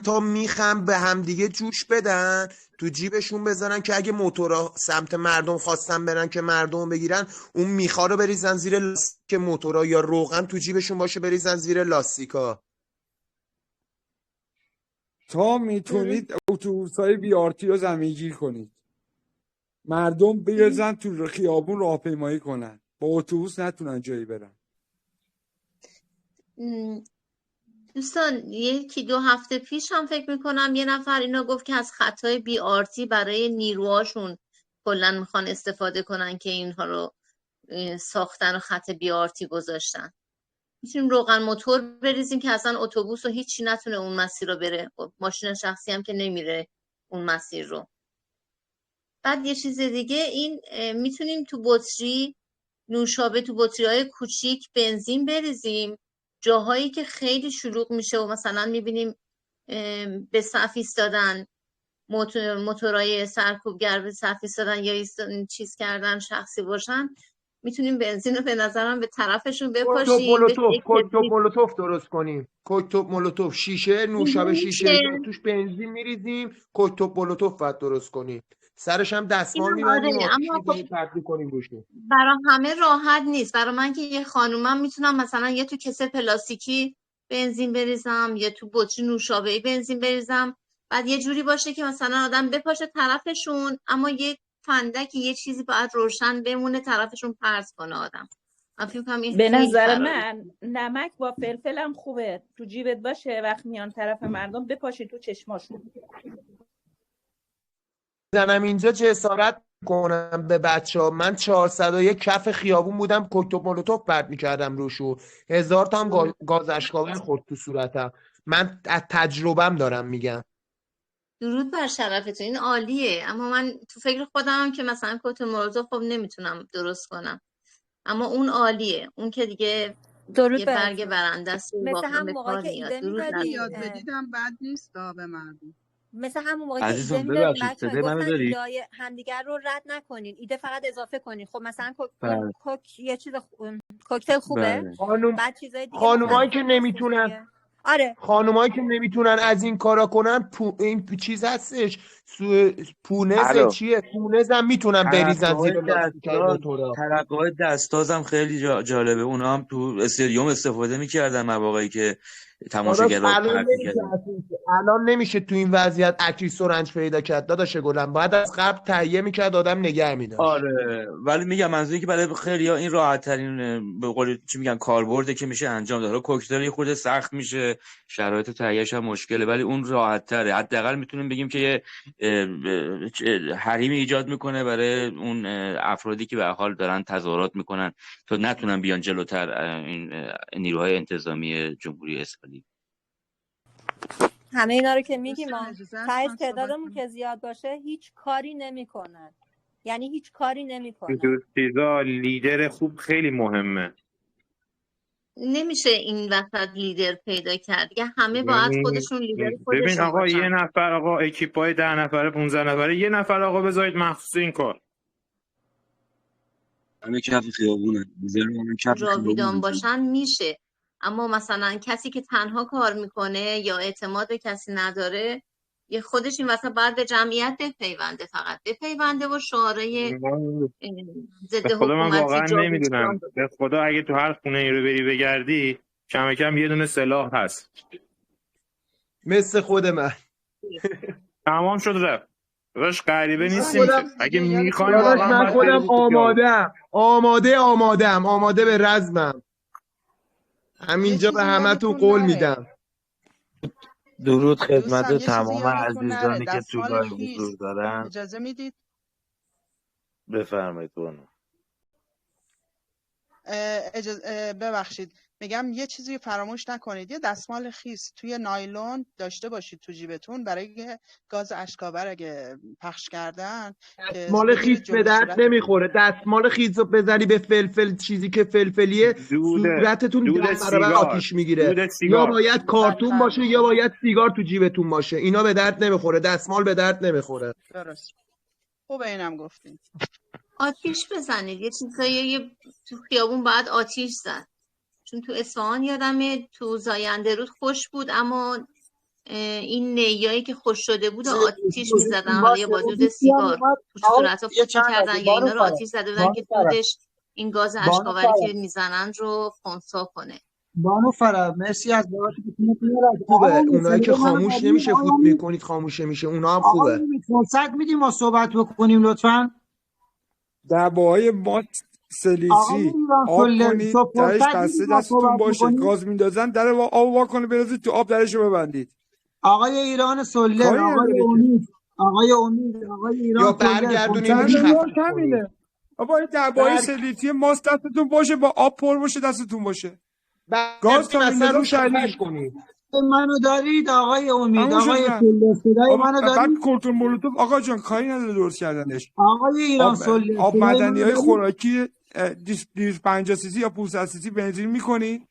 تا میخم به هم دیگه جوش بدن، تو جیبشون بزنن که اگه موتورا سمت مردم خواستن برن که مردم بگیرن، اون میخا رو بریزن زیر لاستیک موتورا، یا روغن تو جیبشون باشه بریزن زیر لاستیکا. تا میتونید اتوبوس‌های بیارتی رو زمینگیر کنید. مردم بریزن تو خیابون راهپیمایی کنن، با اتوبوس نتونن جایی برن. دوستان یکی دو هفته پیش هم فکر میکنم یه نفر اینا گفت که از خطای بی آرتی برای نیروهاشون کلا میخوان استفاده کنن که اینها رو ساختن و خط بی آرتی گذاشتن. میتونیم روغن موتور بریزیم که اصلا اتوبوس و هیچی نتونه اون مسیر رو بره، ماشین شخصی هم که نمیره اون مسیر رو. بعد یه چیز دیگه، این میتونیم تو بطری نوشابه، تو بطری‌های کوچیک بنزین بریزیم جاهایی که خیلی شلوغ میشه و مثلا میبینیم به صف ایستادن موتورای سرکوبگر، به صف ایستادن یا چیز کردن شخصی باشن، میتونیم بنزین رو به نظرم به طرفشون بپاشیم، کوکتوب مولوتوف درست کنیم. کوکتوب مولوتوف، شیشه نوشابه، شیشه توش بنزین میریزیم، کوکتوب مولوتوف باید درست کنیم. سرش هم دستمال میبندیم، آتیش می‌زنیم، پرت کنیم روشون. برای همه راحت نیست. برای من که یه خانومم میتونم مثلا یه تو کیسه پلاستیکی بنزین بریزم یا تو بطری نوشابه‌ای بنزین بریزم بعد یه جوری باشه که مثلا آدم بپاشه طرفشون، اما یه فندکی یه چیزی باید روشن بمونه طرفشون پرت کنه آدم. من فکر کنم این به خیلی نظر خرابه. من نمک با فلفل هم خوبه تو جیبت باشه، وقت میان طرف مردم بپاشی تو چشماشون. زنم اینجا جسارت کنم به بچه‌ها. من 401 کف خیابون بودم، کوکتل مولوتوف پرت می‌کردم روشون، 1000 تا هم گاز اشکاور خورد تو صورتم. من از تجربم دارم میگم. درود بر شرفتون، این عالیه. اما من تو فکر خودم که مثلا کوکتل مولوتوف خب نمیتونم درست کنم، اما اون عالیه، اون که دیگه درود یه برگ بهتون. برنده است و مثل واقعا همون به موقعی کار که میاد. ایده درود بر خیلی میدادین، یاد بدیدم بد نیست به مردم. مثل همون موقعی که ایده عزیزم میدادین ببخشید بچه‌ها صدای منو گفتن داری؟ ایده همدیگر رو رد نکنین، ایده فقط اضافه کنین. خب مثلا بله یه چیز کوکتل خوبه، بله بعد چیزای دیگه خانومایی که مختلف هستش نمیتونن دیگه. آره خانومایی که نمیتونن از این کارا کنن، این چیز هستش، پونزه الو چیه، پونز هم میتونن بریزن ترقه‌های زیر لاستیکای دستگاه موتورا. ترقه‌های دستاز هم خیلی جالبه. اونا هم تو استادیوم استفاده میکردن مواقعی که داداش تماشاگرها پرت میکردن. الان نمیشه تو این وضعیت اکری سرنج پیدا کرد داداش گلم، باید از قبل تهیه میکرد، آدم نگه میداشت. آره ولی میگم منظوری که برای خیلی‌ها این راحت ترین به قول چی میگن کاربرده که میشه انجام داد. کوکتل یه خورده سخت میشه، شرایط تهیه‌اش هم مشکله، ولی اون راحت تره. حداقل میتونیم بگیم که یه حریمی ایجاد میکنه برای اون افرادی که به هر حال دارن تظاهرات میکنن تا نتونن بیان جلوتر این نیروهای انتظامی جمهوری اسلامی. همه اینا رو که میگیم اجازه هست تهش من صحبت تعدادمون کنم؟ که زیاد باشه هیچ کاری نمیکنن، یعنی هیچ کاری تو نمیکنن. چیزا لیدر خوب خیلی مهمه. نمیشه این وسط لیدر پیدا کرد دیگه، همه باید یعنی خودشون لیدر ببین خودشون آقا، یه باشن. نفر آقا اکیپای 10 نفره 15 نفره، یه نفر آقا بذارید مخصوص این کار. همه کف خیابونن، بذاریم همه کف جاویدان خیابونن. باشن میشه، اما مثلا کسی که تنها کار میکنه یا اعتماد به کسی نداره، یه خودش این وسط باید به جمعیت بپیونده، فقط بپیونده و شعارهای ضد به خدا من حکومتی واقعا نمیدونم، جاویدان. به خدا اگه تو هر خونه ای رو بری بگردی کم کم یه دونه سلاح هست. مثل خود من. تمام شد رفت. داداش غریبه من نیستیم که خودم اگه میخوایم داداش واقعا من باید خودم بریزیم تو خیابون. آماده به رزمم. همینجا به همتون قول میدم. دوستان درود خدمت یه چیزی تمام یادتون نره، عزیزانی که تو دستمال لایو خیس. حضور دارن. اجازه میدید؟ بفرمایید بانو. ببخشید، میگم یه چیزی فراموش نکنید، یه دستمال خیس توی نایلون داشته باشید تو جیبتون، برای که گاز اشکاور اگه پخش کردن که دستمال بگیرید خیس به جلو درد صورتتون. نمیخوره. دستمال خیس رو بزنی به فلفل، چیزی که فلفلیه، صورتتون دود 10 برابر سیگار، آتیش میگیره. دود یا سیگار. باید کارتون بدتر باشه یا میشه. باید سیگار تو جیبتون باشه. اینا به درد نمیخوره، دستمال به درد نمیخوره. درست. خوبه اینم گفتین. آتیش بزنید، یه چیزایی تو خیابون باید آتیش زد، چون تو اصفهان یادمه تو زاینده رود خوش بود، اما این نیایی که خوش شده بود و آتیش میزدن، حالا یا با دود سیگار تو صورت ها یه فوت چند میکردن لحظه یا اینا بانو رو فرد آتیش زده بودن بانو که فرد دودش این گاز بانو اشکاوری که فرد میزنن رو خنثی کنه. بانو فرد مرسی از بابت که آقای خوبه امید، اونایی که صدای منو خاموش دارید؟ نمیشه فوت میکنید خاموشه میشه، اونا هم آقای خوبه. امید فرصت میدیم ما صحبت بکنیم لطفا. دباهای مات آقای سلیسی ایران آب سوله کنید، تو درش فرصت بسته میدیم ما دستتون صحبت باشه، بکنیم. گاز میندازن در آب وا کنه بریزید تو آب، درش رو ببندید. آقای ایران سوله، کاری آقای نداره که. امید، آقای امید، آقای یا ایران سوله فرصت برگردونینش تنظیمات خفش کنید. همینه. بابا این دباهای سلیسی ماست دستتون باشه، با آب پر باشه دستتون باشه، گاز بردیم تا اصلا میندازن روش خفش سریع. کنید. منو دارید آقای امید، همون شد آقای رفت. سوله صدای آب منو بعد دارید؟ کلتون مولوتوف آقا جان کاری نداره درست کردنش. آقای ایران سوله آب صدای معدنی منو های دارید؟ خوراکی 250 سی سی یا 500 سی سی بنزین میکنی،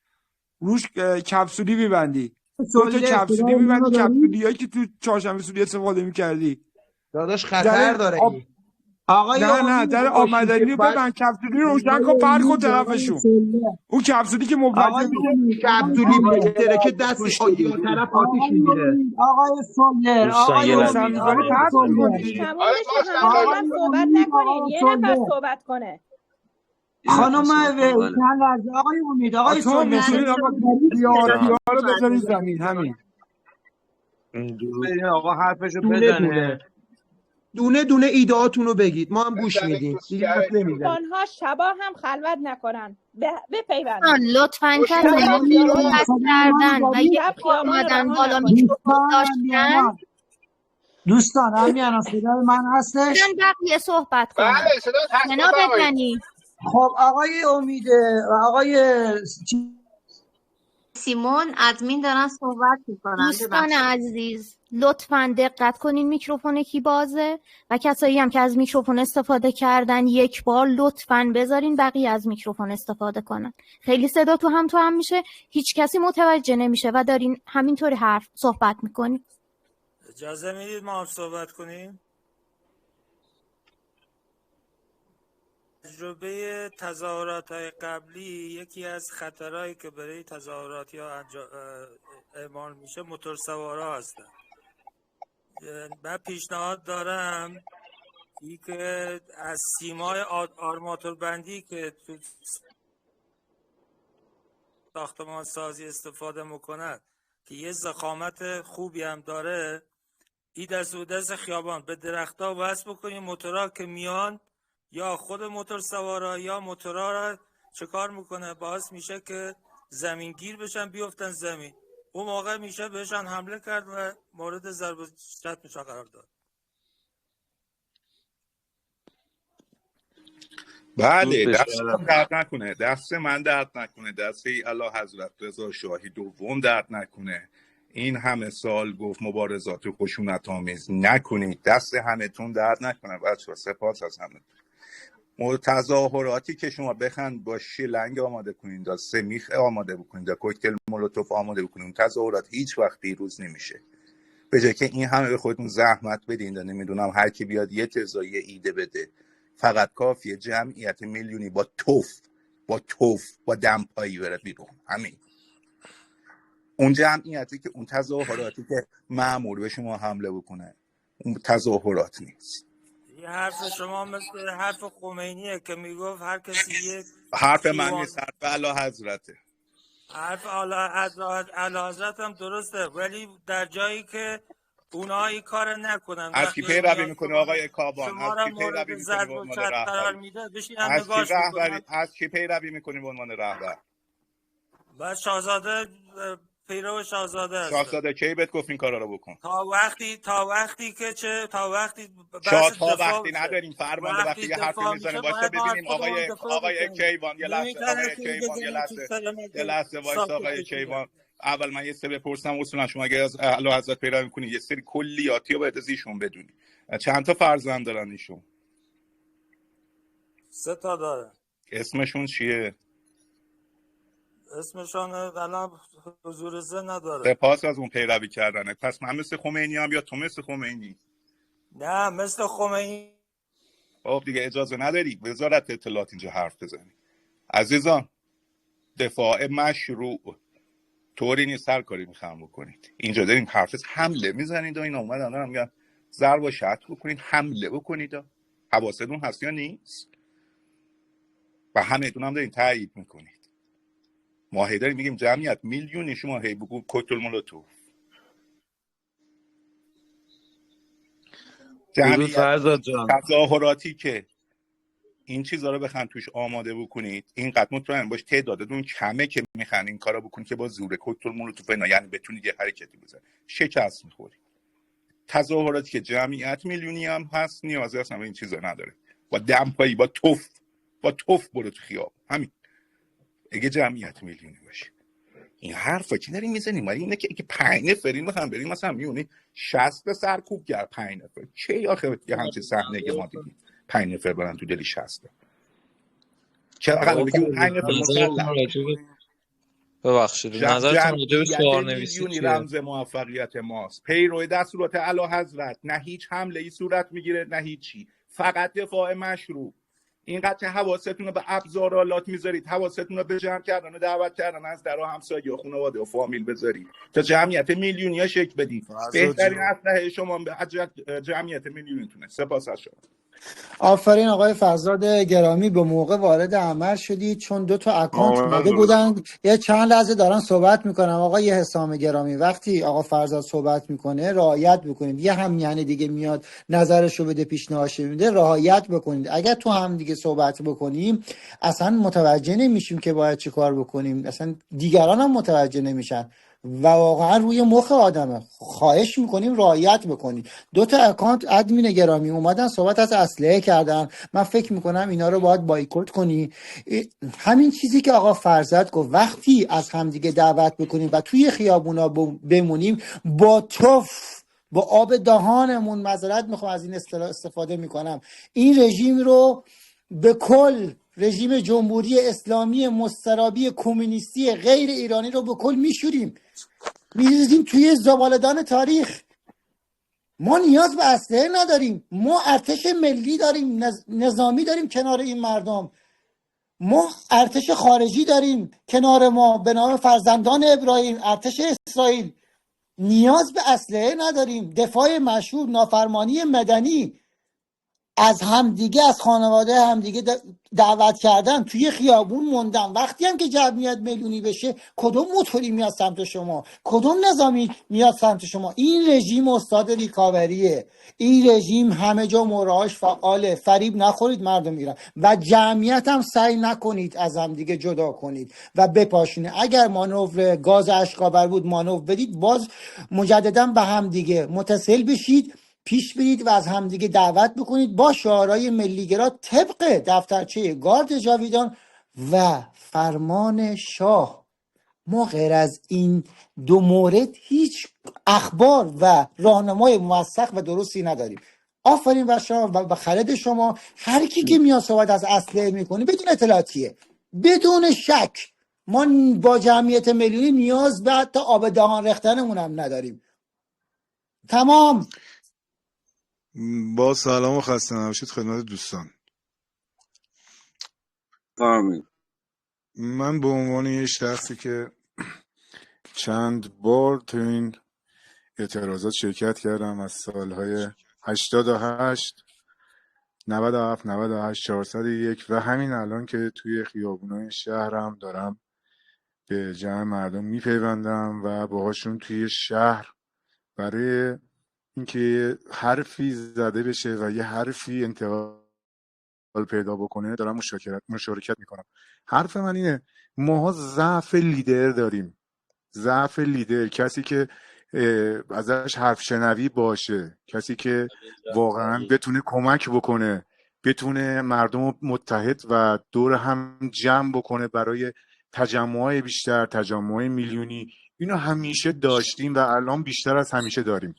روش کپسولی میبندی، 2 تا سوله کپسولی صدای منو میبندی، دارید؟ کپسولی هایی که تو چهارشنبه سوری استفاده میکردی داداش در خطر داره آب. این. آقای نه امید، در آب معدنی رو باید ببند، کپسولی رو روشن آقای کن، پرت کن امید، آقای طرفشون. سوله، اون کپسولی که منفجر آقای میشه. امید، آقای کپسولی سوله، بگیره که دست یا طرف آتیش آقای میگیره. امید، آقای سوله، دوستان آقای یه لحظه روشن امید، میکنی آقای پرت سوله، میکنی بازیش دیگه. تموم بشه همه با آقای من صحبت امید، نکنین، آقای یه نفر سوله، صحبت کنه. یه نفر خانم صحبت کنه. بله چند لحظه آقای امید، آقای تا سوله میتونید صدای آقا منو دارید؟ بی‌آرتی جان. ها رو بذارید زمین. همین بدین آقا حرفشو دونه بزنه. دونه دونه ایدهاتون رو بگید، ما هم گوش میدیم دیگه. حرف نمیزنیم. آنها شبا هم خلوت نکرن بپیوندن. دوستان لطفا کسی شبا رو خیابان صحبت کردن و یک شب بار خیابان اومدن رها بالا نکنید. میکروفون داشتن دوستان هم صدای من هستش. بزن بقیه صحبت کنن. بله صدا هست شنا بفرمایید. بزنی. خب آقای امید آقای سیمون ادمین دارن صحبت میکنن. دوستان عزیز لطفا دقت کنین میکروفون کی بازه و کسایی هم که از میکروفون استفاده کردن یک بار لطفا بذارین بقیه از میکروفون استفاده کنن. خیلی صدا تو هم میشه، هیچ کسی متوجه نمیشه و دارین همینطوری حرف صحبت میکنین. اجازه میدید ما هم صحبت کنیم؟ تجربه تظاهرات قبلی یکی از خطرهایی که برای تظاهرات یا اعمال میشه موتور سوارا هستن. من پیشنهاد دارم که از سیمای آرماتور بندی که تو ساختمان سازی استفاده میکنند که یه ضخامت خوبی هم داره، این دست خیابان به درختها وصل بکنیم. موتورها که میان یا خود موتور سوارا یا موتورها را چه کار میکنه؟ باعث میشه که زمین گیر بشن، بیفتن زمین. اون موقع میشه بهشان حمله کرد و مورد ضرب شتم قرار داد. بله دست من درد نکنه، دست من درد نکنه، دست اعلی حضرت رضا شاهی دوم درد نکنه. این همه سال گفت مبارزات خشونت آمیز نکنید، دست همتون درد نکنه بچه‌ها. سپاس از همه. تظاهراتی که شما بخند با شلنگ آماده کنید، دا سمیخ آماده بکنید، دا کوکتل مولوتوف آماده بکنید، تظاهرات هیچ وقت پیروز نمیشه. به جای که این همه به خودتون زحمت بدین، نمیدونم هر کی بیاد یه تزایی ایده بده. فقط کافیه جمعیت میلیونی با توف با دمپایی بره بیرون. همین اون جمعیتی که اون تظاهراتی که مأمور به شما حمله بکنه اون تظاهرات نیست. یه حرف شما مثل حرف خمینیه که میگفت هر کسی یک حرف من نیست، حرف اعلی حضرته. حرف اعلی حضرت هم درسته، ولی در جایی که اونها این کار نکنن. از کی پیروی میکنه آقای کابان؟ از کی پیروی میکنه به عنوان رهبر؟ از کی پیروی میکنه به عنوان رهبر؟ بعد شاهزاده پیرو شاهزاده است. شاهزاده کی بهت گفت این کارا رو بکن؟ تا وقتی نداریم. فرمانده وقتی یه حرفی میزنه واسه ببینیم. آقای کیوان یه لحظه وایس. آقای کیوان اول من یه سری بپرسم، اصولا شما اگه از اعلی حضرت پیروی میکنی یه سری کلیاتی رو باید از ایشون بدونی. چند تا فرزند دارن ایشون؟ 3 تا داره. اسمشون چیه؟ اسمشون الان حضور ذهن نداره. سپاس از اون پیروی کردنه. پس من مثل خمینی هم یا تو مثل خمینی؟ نه مثل خمینی. خب دیگه اجازه نداری وزارت اطلاعات اینجا حرف بزنی. عزیزان دفاع مشروع طوری نیست هر کاری میخوام بکنید. اینجا داریم حرف حمله میزنید و اینا اومدن دارم میگن ضرب و شتم بکنید، حمله بکنید. حواستون هست یا نیست؟ و همه‌تون هم دارین تایید میکنید. ما هی داریم میگیم جمعیت میلیونی، شما هی بگو کوکتل مولوتوف. تظاهراتی که این چیزا رو بخوان توش آماده بکنید، اینقدر مطمئن باش تعدادتون کمه که میخوان این کارا بکنید که با زور کوکتل مولوتوف اینا یعنی بتونید یه حرکتی بزنید. شکست میخورید. تظاهراتی که جمعیت میلیونی هم هست نیازی اصلا به این چیزا نداره. با دمپایی با توف برو تو خیابون. همین. اگه جمعیت میلیونی باشه این حرفا که داریم میزنیم، ولی اینه که 5 نفرین بخوام بریم مثلا میونی 60 سرکوب گر 5 نفر چه آخه یه همچین صحنه که ما دیدیم 5 نفر برن تو دلی 60 چه اقل بگی 5 نفر مسلح. ببخشید نظرتون راجع به شعارنویسی رمز موفقیت ماست. پیرو دستورات اعلی حضرت، نه هیچ حمله ای صورت میگیره نه هیچی، فقط دفاع مشروع. اینقدر حواستون رو به ابزارالات میذارید، حواستون رو به جمع کردن و دعوت کردن از در و همسایه و خانواده و فامیل بذارید تا جمعیت میلیونی شکل بدید. بهترین اسلحه شما به جمعیت میلیونیتونه. سپاس از شما. آفرین آقای فرزاد گرامی، به موقع وارد عمل شدید، چون 2 تا اکانت اومده بودن. یه چند لحظه دارن صحبت میکنم. آقای حسام گرامی، وقتی آقا فرزاد صحبت میکنه رعایت بکنید. یه همیهن دیگه میاد نظرشو بده، پیشنهادش میده، رعایت بکنید. اگر تو هم دیگه صحبت بکنیم اصلا متوجه نمیشیم که باید چی کار بکنیم، اصلا دیگران هم متوجه نمیشن و واقعا روی مخ آدمه. خواهش میکنیم رعایت بکنید. 2 تا اکانت ادمین گرامی اومدن صحبت از اسلحه کردن. من فکر میکنم اینا رو باید بایکوت کنی. همین چیزی که آقا فرزاد گفت، وقتی از همدیگه دعوت بکنیم و توی خیابونا بمونیم با با آب دهانمون، معذرت میخوام از این اصطلاح استفاده میکنم، این رژیم رو به کل، رژیم جمهوری اسلامی مسترابی کمونیستی غیر ایرانی رو به کل میشوریم، میریزیم توی زبالدان تاریخ. ما نیاز به اسلحه نداریم. ما ارتش ملی داریم، نظامی داریم کنار این مردم. ما ارتش خارجی داریم کنار ما به نام فرزندان ابراهیم، ارتش اسرائیل. نیاز به اسلحه نداریم. دفاع مشروع، نافرمانی مدنی، از همدیگه، از خانواده همدیگه دعوت کردن، توی خیابون موندن. وقتی هم که جمعیت میلیونی بشه، کدوم موتوری میاد سمت شما؟ کدوم نظامی میاد سمت شما؟ این رژیم استاد ریکاوریه. این رژیم همه جا مراهاش فعاله. فریب نخورید مردم ایران و جمعیت هم سعی نکنید از همدیگه جدا کنید و بپاشونید. اگر مانور گاز اشکاور بود مانور بدید، باز مجددا به همدیگه متصل بشید، پیش برید و از همدیگه دعوت بکنید با شعارهای ملیگرا طبق دفترچه گارد جاویدان و فرمان شاه. ما غیر از این 2 مورد هیچ اخبار و راهنمای موثق و درستی نداریم. آفرین بر شما و به خرد شما. هر کی که میاد صحبت از اسلحه میکنه بدون اطلاعاتیه، بدون شک. ما با جمعیت میلیونی نیاز به حتی آب دهان ریختنمون هم نداریم. تمام. با سلام و خسته نباشید خدمت دوستان. من به عنوان یه شخصی که چند بار تو این اعتراضات شرکت کردم از سالهای 88 97 98 401 و همین الان که توی خیابونای شهرم دارم به جمع مردم میپیوندم و باهاشون توی شهر برای اینکه حرفی زده بشه و یه حرفی انتقال پیدا بکنه دارم مشارکت میکنم. حرف من اینه، ماها ضعف لیدر داریم. ضعف لیدر، کسی که ازش حرف شنوی باشه، کسی که واقعا بتونه کمک بکنه، بتونه مردم متحد و دور هم جمع بکنه برای تجمعات بیشتر، تجمعات میلیونی. اینو همیشه داشتیم و الان بیشتر از همیشه داریم.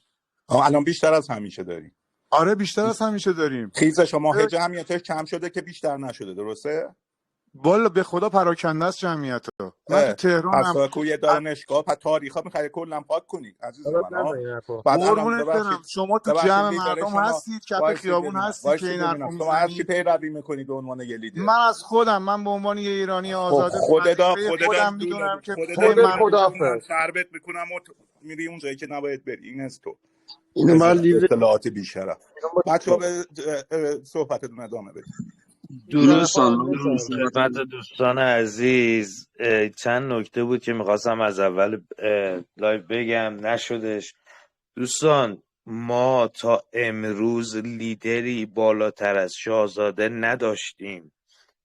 الان بیشتر از همیشه داریم. آره بیشتر از همیشه داریم. خیز شما جمعیتش کم شده که بیشتر نشده، درسته؟ والا به خدا پراکنده است جمعیت ها. من تو تهرانم. پس کوی دانشگاه پس تاریخا میخوای کلا پاک کنید عزیز من. قربونت برم. شما تو جمع مردم هستید، کف خیابون هستید که این حرفو شما از کی پیروی میکنید به عنوان یه لیدر؟ من از خودم، من به عنوان یه ایرانی آزاد خودم میدونم که خودم شربت میکنم و میری اون جایی که نباید بری. این است تو. اینو من اطلاعات بیشتر. بچه‌ها به صحبتتون ادامه بدید. درود خدمت دوستان عزیز. چند نکته بود که میخواستم از اول لایو بگم نشدش. دوستان ما تا امروز لیدری بالاتر از شاهزاده نداشتیم.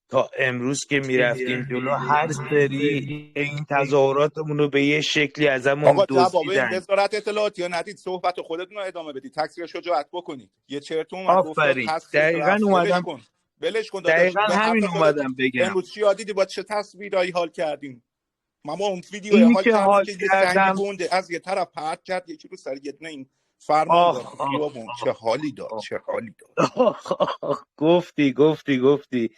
تا امروز که میرفتیم جلو هر سری این تظاهراتمون رو به یه شکلی ازمون دزدیدن. وزارت اطلاعاتی یا ندید صحبت خودتون رو ادامه بدید، تکثیر شجاعت بکنید. یه چرتون آفرین دقیقاً اومدم بلش کن دقیقاً همین اومدم بگم. امروز چی دیدی با چه تصویرایی حال کردیم؟ ما اون ویدیو حال کردیم که سنگ گنده از یه طرف پرت کرد یکی رو سر یه دونه این فرمان داد. چه حالی داد، چه حالی داد. گفتی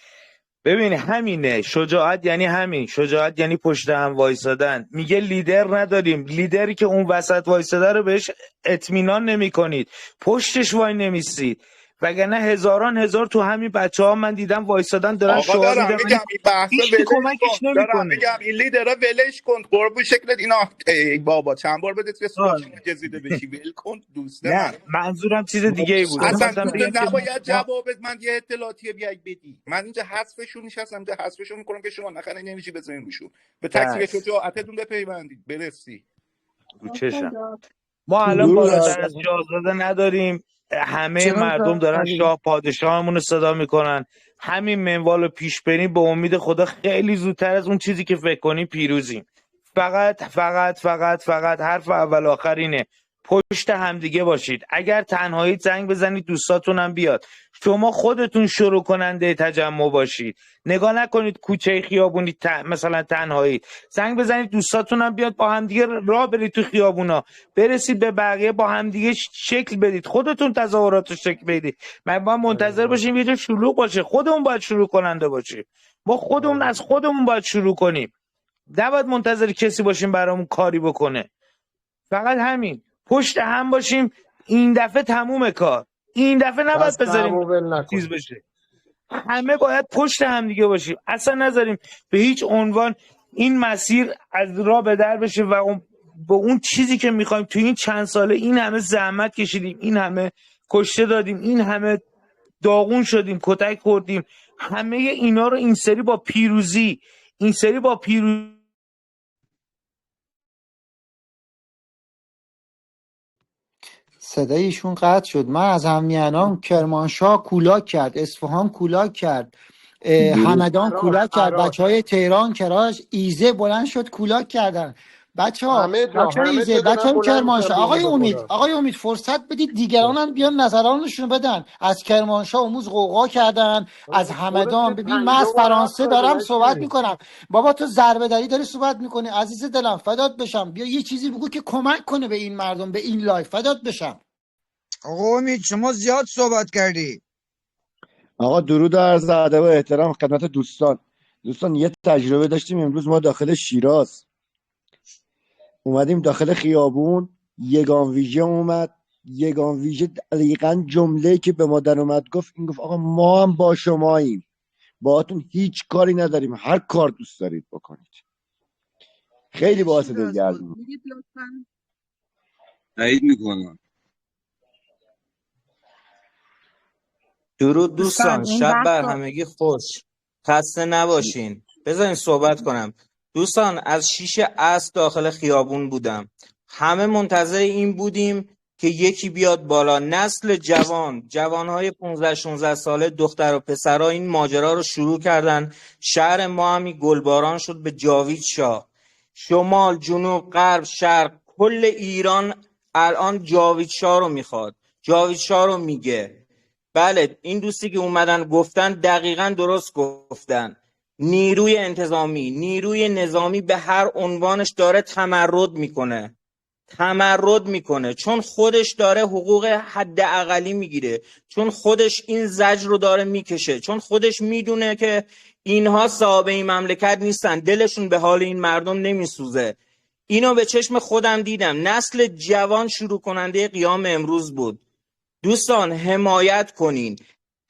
ببین همینه شجاعت. یعنی همین شجاعت، یعنی پشت هم وایسادن. میگه لیدر نداریم. لیدری که اون وسط وایساده رو بهش اطمینان نمی کنید، پشتش وای نمیستید. وگرنه هزاران هزار تو همین بچه‌ها من دیدم وایسادن دارن آقا شعار دارم میدن میگم این بحث هیچ ولش کمکش کن، دارم نمیکنه. میگم این لیدره ولش کن قربون شکلت اینا. ای بابا چند بار بده که سوراخ گزیده بشی، ول کن دوست من. نه منظورم چیز دیگه ای بود. اصلا می‌خواستم تو بگم که نباید جوابت من یه اطلاعاتی بیای بدی. من اینجا حذفشون نشستم، اینجا حذفشون میکنم که شما نخره نمیشی بزنین روشون، به تکلیف بس شجاعتتون بپیوندید برسی. رو چشم. ما الان درود بالاتر از شاهزاده نداریم، همه مردم دارن شاه پادشاهمون رو صدا میکنن. همین منوال رو پیش بریم، به امید خدا خیلی زودتر از اون چیزی که فکر کنیم پیروزیم. فقط فقط فقط فقط حرف اول آخر اینه، پشت همدیگه باشید. اگر تنهایی زنگ بزنید دوستاتون هم بیاد. شما خودتون شروع کننده تجمع باشید، نگاه نکنید کوچه خیابونی مثلا تنهایی. زنگ بزنید دوستاتون هم بیاد، با همدیگه راه برید تو خیابونا، برسید به بقیه، با همدیگه شکل بدید، خودتون تظاهرات رو شکل بدید. ما باید منتظر باشیم یه جا شلوغ باشه؟ خودمون باید شروع کننده باشیم. ما خودمون از خودمون باید شروع کنیم، نباید منتظر کسی باشیم برامون کاری بکنه. فقط همین، پشت هم باشیم. این دفعه تموم کار، این دفعه نباید دست بذاریم همو ول چیز نکن. بشه. همه باید پشت هم دیگه باشیم، اصلا نذاریم به هیچ عنوان این مسیر از راه به در بشه و با اون چیزی که میخوایم. تو این چند ساله این همه زحمت کشیدیم، این همه کشته دادیم، این همه داغون شدیم، کتک خوردیم، همه اینا رو این سری با پیروزی، این سری با پیروزی صدای ایشون قطع شد. من از هممیانان کرمانشاه کولاک کرد، اصفهان کولاک کرد، همدان کولاک کرد، بچه های تهران کراش ایزه بلند شد کولاک کردن. بچه ها همه ایزه، جا بچه دارن های بلند میشن کرمانشاه، به امید خدا. آقای امید فرصت بدید دیگران هم بیان نظرانشون بدن. از کرمانشاه امروز غوغا کردن، از همدان. ببین من از فرانسه دارم صحبت میکنم، بابا تو ضربه داری صحبت میکنی، عزیز دلم فدات بشم، بیا یه چیزی بگو که کمک کنه به این مردم، به این لایف، فدات بشم. آقا امید شما زیاد صحبت کردی. آقا درود و عرض ادب و احترام خدمت دوستان یه تجربه داشتیم امروز. ما داخل شیراز اومدیم داخل خیابون، یگان ویژه اومد. یگان ویژه دقیقاً جمله که به ما در اومد گفت آقا ما هم با شماییم، باهاتون هیچ کاری نداریم، هر کار دوست دارید بکنید. خیلی باعث دلگرمی بود. تایید میکنم. درود دوستان، این شب بحث بر رو همگی خوش، خسته نباشین. بذارین صحبت کنم. دوستان از 6 عصر داخل خیابون بودم، همه منتظر این بودیم که یکی بیاد بالا. نسل جوانهای 15-16 ساله، دختر و پسرها این ماجرا رو شروع کردن. شهر ما همی گلباران شد به جاوید شاه. شمال، جنوب، غرب، شرق، کل ایران الان جاوید شاه رو میخواد، جاوید شاه رو میگه. بله، این دوستی که اومدن گفتن دقیقاً درست گفتن. نیروی انتظامی، نیروی نظامی به هر عنوانش داره تمرد میکنه، چون خودش داره حقوق حداقلی میگیره، چون خودش این زجر رو داره میکشه، چون خودش میدونه که اینها صاحب این مملکت نیستن، دلشون به حال این مردم نمیسوزه. اینو به چشم خودم دیدم. نسل جوان شروع کننده قیام امروز بود. دوستان حمایت کنین.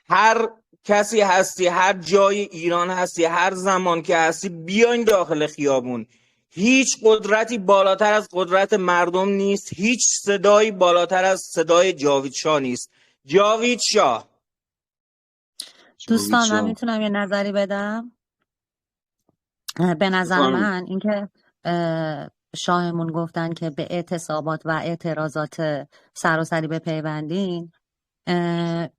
هر کسی هستی، هر جای ایران هستی، هر زمان که هستی، بیاین داخل خیابون. هیچ قدرتی بالاتر از قدرت مردم نیست، هیچ صدایی بالاتر از صدای جاوید شاه نیست. جاوید شاه. دوستان من میتونم یه نظری بدم؟ به نظر من اینکه شاهمون گفتن که به اعتصابات و اعتراضات سراسری بپیوندین،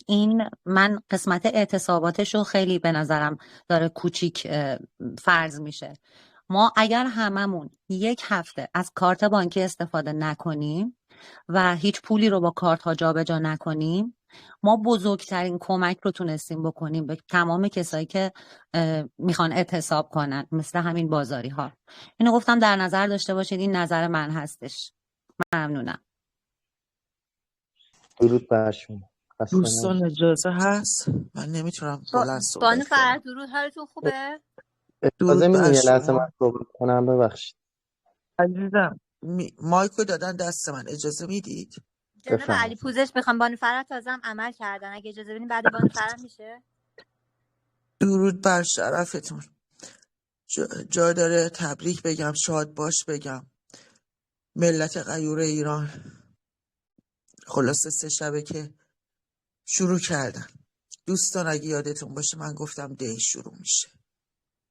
این من قسمت اعتصاباتش رو خیلی به نظرم داره کوچیک فرض میشه. ما اگر هممون یک هفته از کارت بانکی استفاده نکنیم و هیچ پولی رو با کارت ها جابجا نکنیم، ما بزرگترین کمک رو تونستیم بکنیم به تمام کسایی که میخوان اعتصاب کنن، مثل همین بازاری ها. اینو گفتم در نظر داشته باشید، این نظر من هستش. ممنونم. درود بر شما. دوستان اجازه هست؟ من نمیتونم بلند صحبت بانو کنم. فرد درود، حالتون خوبه؟ اجازه میدین یه لحظه شما من صحبت کنم؟ ببخشید عزیزم، مایکو دادن دست من، اجازه میدید؟ جناب بفرمایید. علی پوزش بخوام، بانو فرح تازه هم عمل کردن، اگه اجازه بدین بعد بانو فرح میشه. درود بر شرفتون. جا داره تبریک بگم، شاد باش بگم. ملت غیور ایران خلاصه 3 شبه که شروع کردن. دوستان اگه یادتون باشه من گفتم دی شروع میشه.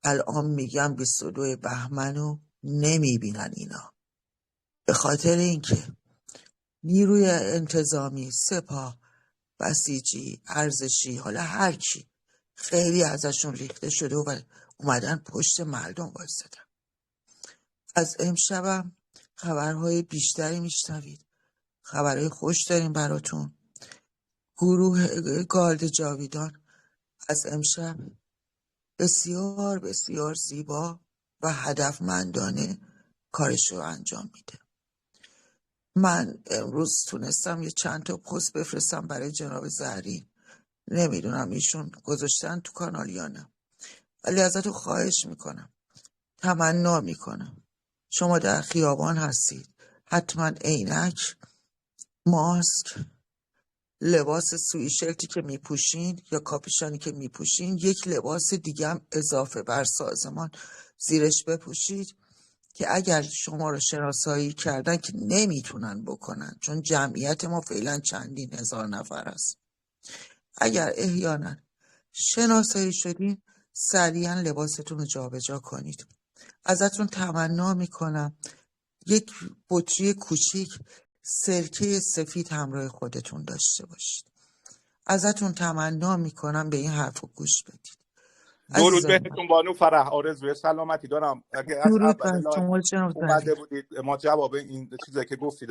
الان میگم 22 بهمنو نمیبینن اینا. به خاطر اینکه نیروی انتظامی، سپاه، بسیجی، ارزشی، حالا هر کی خیلی ازشون ریخته شده و اومدن پشت مردم وایسادن. از امشبم خبرهای بیشتری میشنوید. خبرهای خوش داریم براتون. گروه گارد جاویدان از امشب بسیار بسیار زیبا و هدفمندانه کارش رو انجام میده. من امروز تونستم یه چند تا پست بفرستم برای جناب زهرین. نمیدونم ایشون گذاشتن تو کانال یا نه، ولی ازتون خواهش میکنم، تمنا میکنم، شما در خیابان هستید، حتما عینک، ماسک، لباس سویشرتی که میپوشین یا کاپیشانی که میپوشین، یک لباس دیگه هم اضافه بر سازمان زیرش بپوشید که اگر شما رو شناسایی کردن که نمیتونن بکنن، چون جمعیت ما فعلا چندین هزار نفر است. اگر احیانا شناسایی شدین سریعا لباستون رو جابجا کنید. ازتون تمنا میکنم یک بطری کوچیک سرکه سفید همراه خودتون داشته باشید. ازتون تمنا میکنم به این حرف رو گوش بدید. درود عزیزان من، بهتون بانو فرح، آرزوی سلامتی دارم. اگه از درود اول بر لایف شما جناب اومده زهرین. بودید ما جواب این چیزایی که گفتید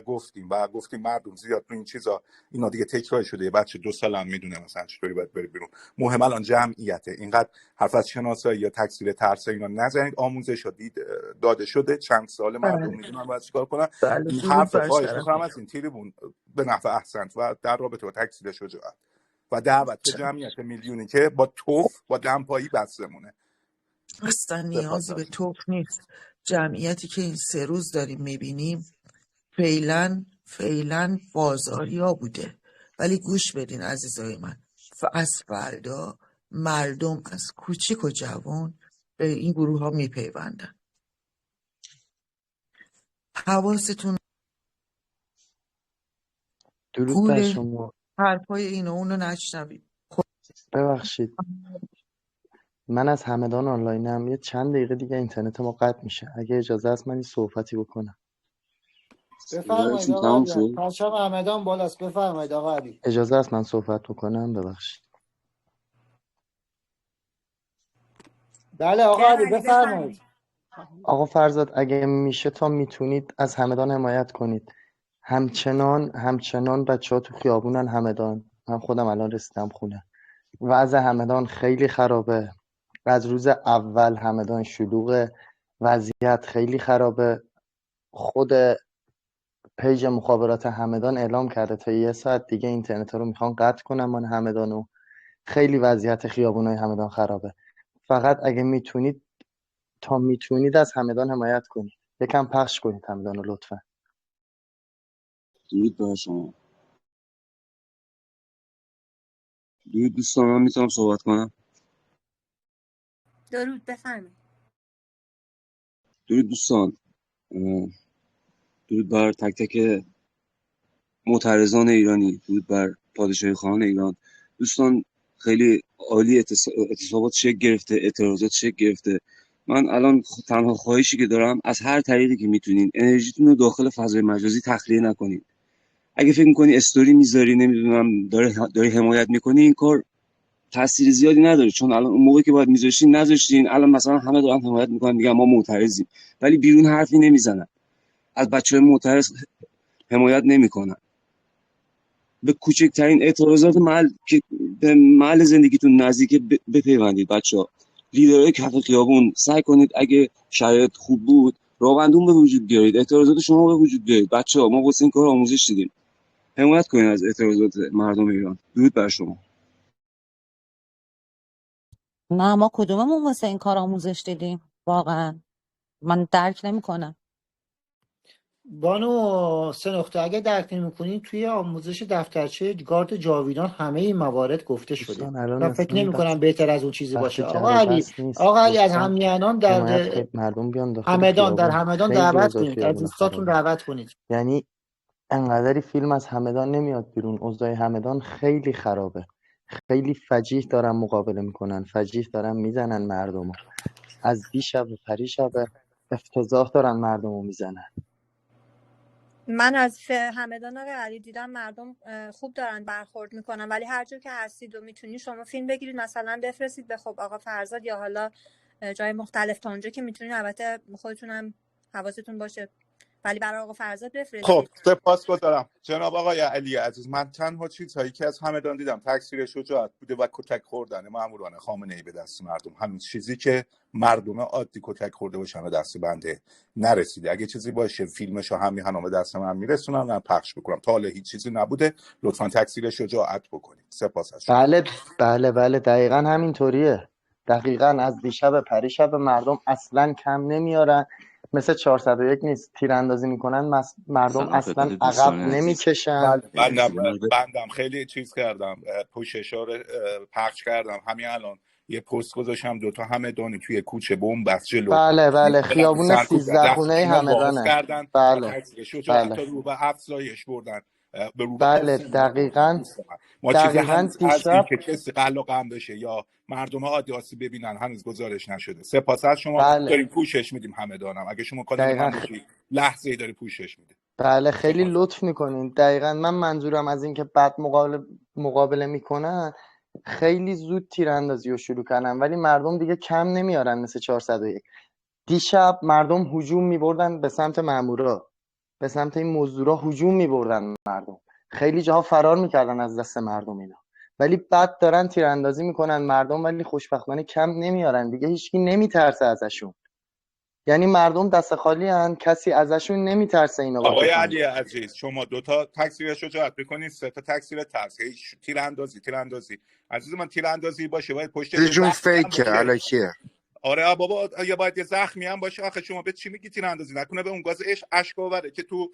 گفتیم و گفتیم مردم زیاد تو این چیزا اینا دیگه تکرار شده. یه بچه 2 سال هم میدونه مثلا چطوری باید بره بیرون. مهم الان جمعیته. اینقدر حرف از شناسایی یا تکثیر ترس اینا نزنید. آموزش داده شده، چند سال مردم بله میدونن باید چیکار کنن. بله، این درود حرف بر خواهش میکنم شرفتون. از این تریبون به نفع احسنت و در رابطه با تکثیر شجاعت و دعوت به جمعیت میلیونی که با توف با دمپایی بسمونه. اصلا نیازی به توپ نیست. جمعیتی که این 3 روز داریم میبینیم فعلا بازاریا بوده، ولی گوش بدین عزیزای من، از فردا مردم از کوچیک و جوان به این گروه ها میپیوندن. حواستون درود بر گول شما. حرفای این و اون رو نشنوید. ببخشید من از همدان آنلاینم. یه چند دقیقه دیگه اینترنت ما قطع میشه. اگه اجازه است من این صحبتی بکنم. بفرمایید آقا علی. پرچم همدان بالاست. بفرمایید آقا علی. اجازه است من صحبت بکنم؟ ببخشید. بله آقا جناب علی علی بفرمایید. بفرمایید. آقا فرزاد اگه میشه تا میتونید از همدان حمایت کنید. همچنان بچه‌ها تو خیابونن همدان. من خودم الان رسیدم خونه. وضع همدان خیلی خرابه. از روز اول همدان شلوغه. وضعیت خیلی خرابه. خود پیج مخابرات همدان اعلام کرده تا 1 ساعت دیگه اینترنت رو میخوان قطع کنن من همدانو. خیلی وضعیت خیابونای همدان خرابه. فقط اگه میتونید تا میتونید از همدان حمایت کنید. یکم پخش کنید همدانو لطفا. درود بر شما. درود دوستان، من میتونم صحبت کنم؟ درود بفرمایید. درود دوستان، درود بر تک تک معترضان ایرانی، درود بر پادشاهی خواهان ایران. دوستان خیلی عالی، اعتصابات شکل گرفته، اعتراضات شکل گرفته. من الان تنها خواهشی که دارم از هر طریقی که میتونین انرژیتون رو داخل فضای مجازی تخلیه نکنین. اگه فکر میکنی استوری میذاری نمیدونم داری حمایت میکنی، این کار تاثیر زیادی نداره، چون الان اون موقعی که باید میذاشتین نذاشتین. الان مثلا همه دارن حمایت میکنن میگن ما معترضیم، ولی بیرون حرفی نمیزنن، از بچهای معترض حمایت نمیکنن. به کوچکترین اعتراضات محل که به محل زندگیتون نزدیک بپیوندید. بچه‌ها لیدرهای کف خیابون سعی کنید اگه شرایط خوب بود راهبندون به وجود بیارید، اعتراضات شما به وجود بیارید. بچه‌ها ما واسه این کار آموزش دیدیم. حمایت کنید از اعتراضات مردم ایران. درود بر شما. نه ما کدوممون واسه این کار آموزش دیدیم واقعا؟ من درک نمیکنم. بانو سه نقطه اگه درک نمی‌کنین توی آموزش دفترچه گارد جاویدان همه این موارد گفته شده دوستان الان و فکر اصلا نمی کنم بهتر از اون چیزی وقت باشه. جر آقا و علی بحث نیست آقا علی از دوستان. همیهنان حمایت کنید مردم بیان داخل در خیابون، همدان خیلی دعوت اوضاع کنید، از خیابون دوستاتون خرابه. دعوت کنید. یعنی انقدری فیلم از همدان نمیاد بیرون، اوضاع همدان خیلی خرابه، خیلی فجیح دارن مقابله میکنن، فجیح دارن میزنن مردمو، از دیشب و پریشب افتضاح دارن مردمو میزنن. من از همدان آقای علی دیدم مردم خوب دارن برخورد میکنن، ولی هر جا که هستید و میتونید شما فیلم بگیرید مثلا بفرستید به خب آقا فرزاد یا حالا جای مختلف تا اونجا که میتونید، البته خودتونم حواستون باشه، ولی برای آقا فرزاد خب بفرستید. سپاسگزارم جناب آقای علی عزیز. من تنها چیزهایی که از همدان دیدم تکثیر شجاعت بوده و کتک خوردن ماموران خامنه ای به دست مردم. همین چیزی که مردم عادی کتک خورده باشن و دست بنده نرسیده. اگه چیزی باشه فیلمشو همیهنان به دست من میرسونن، من پخش بکنم. تا حالا هیچ چیزی نبوده، لطفا تکثیر شجاعت بکنید. سپاس از شما. بله دقیقا همینطوریه. دقیقا از دیشب پریشب مردم اصلا کم نمیارن، مثل 401 نیست، تیراندازی میکنن مردم سلام اصلا خدمت عقب دوستان عزیز. نمیکشن. بندم خیلی چیز کردم، پوششا رو پخش کردم. همین الان یه پست گذاشتم، دوتا همدانی توی کوچه بمب بس جلو بله خیابون سرکوب 13 خونه دستشون رو باز همدانه. کردن و تکثیر شجاعت رو به افزایش بردن، به رو به افزایش بردن. ما چیزی هنوز از این دیشب که کسی قلقم بشه یا مردم عادی آسیب ببینن هنوز گزارش نشده. سپاس از شما. داریم پوشش میدیم همدانم. اگه شما کاری من باشی لحظه ای داری پوشش میده. خیلی لطف میکنین. دقیقا من منظورم از این که بعد مقابله میکنن خیلی زود تیراندازی رو شروع کردن، ولی مردم دیگه کم نمیارن مثل 401. دیشب مردم هجوم میبردن به سمت مامورا، به سمت این مزدورا هجوم میبردن مردم، خیلی جاها فرار میکردن از دست مردم اینا، ولی بعد دارن تیراندازی میکنن مردم، ولی خوشبختانه کم نمیارن دیگه، هیچکی نمیترسه ازشون. یعنی مردم دست خالی هن، کسی ازشون نمیترسه اینا با آقای تفنگ. علی عزیز شما دوتا تکثیر شجاعت بکنید، سه تا تکثیر ترس. تیراندازی عزیز من، تیراندازی باشه باید پشتش یه جون زخمی هم فیکه باشه. الکیه. آره بابا، یا باید یه زخمی هم باشه. آخه شما به چی میگی تیراندازی؟ نکنه به اون گاز اشک آوره که تو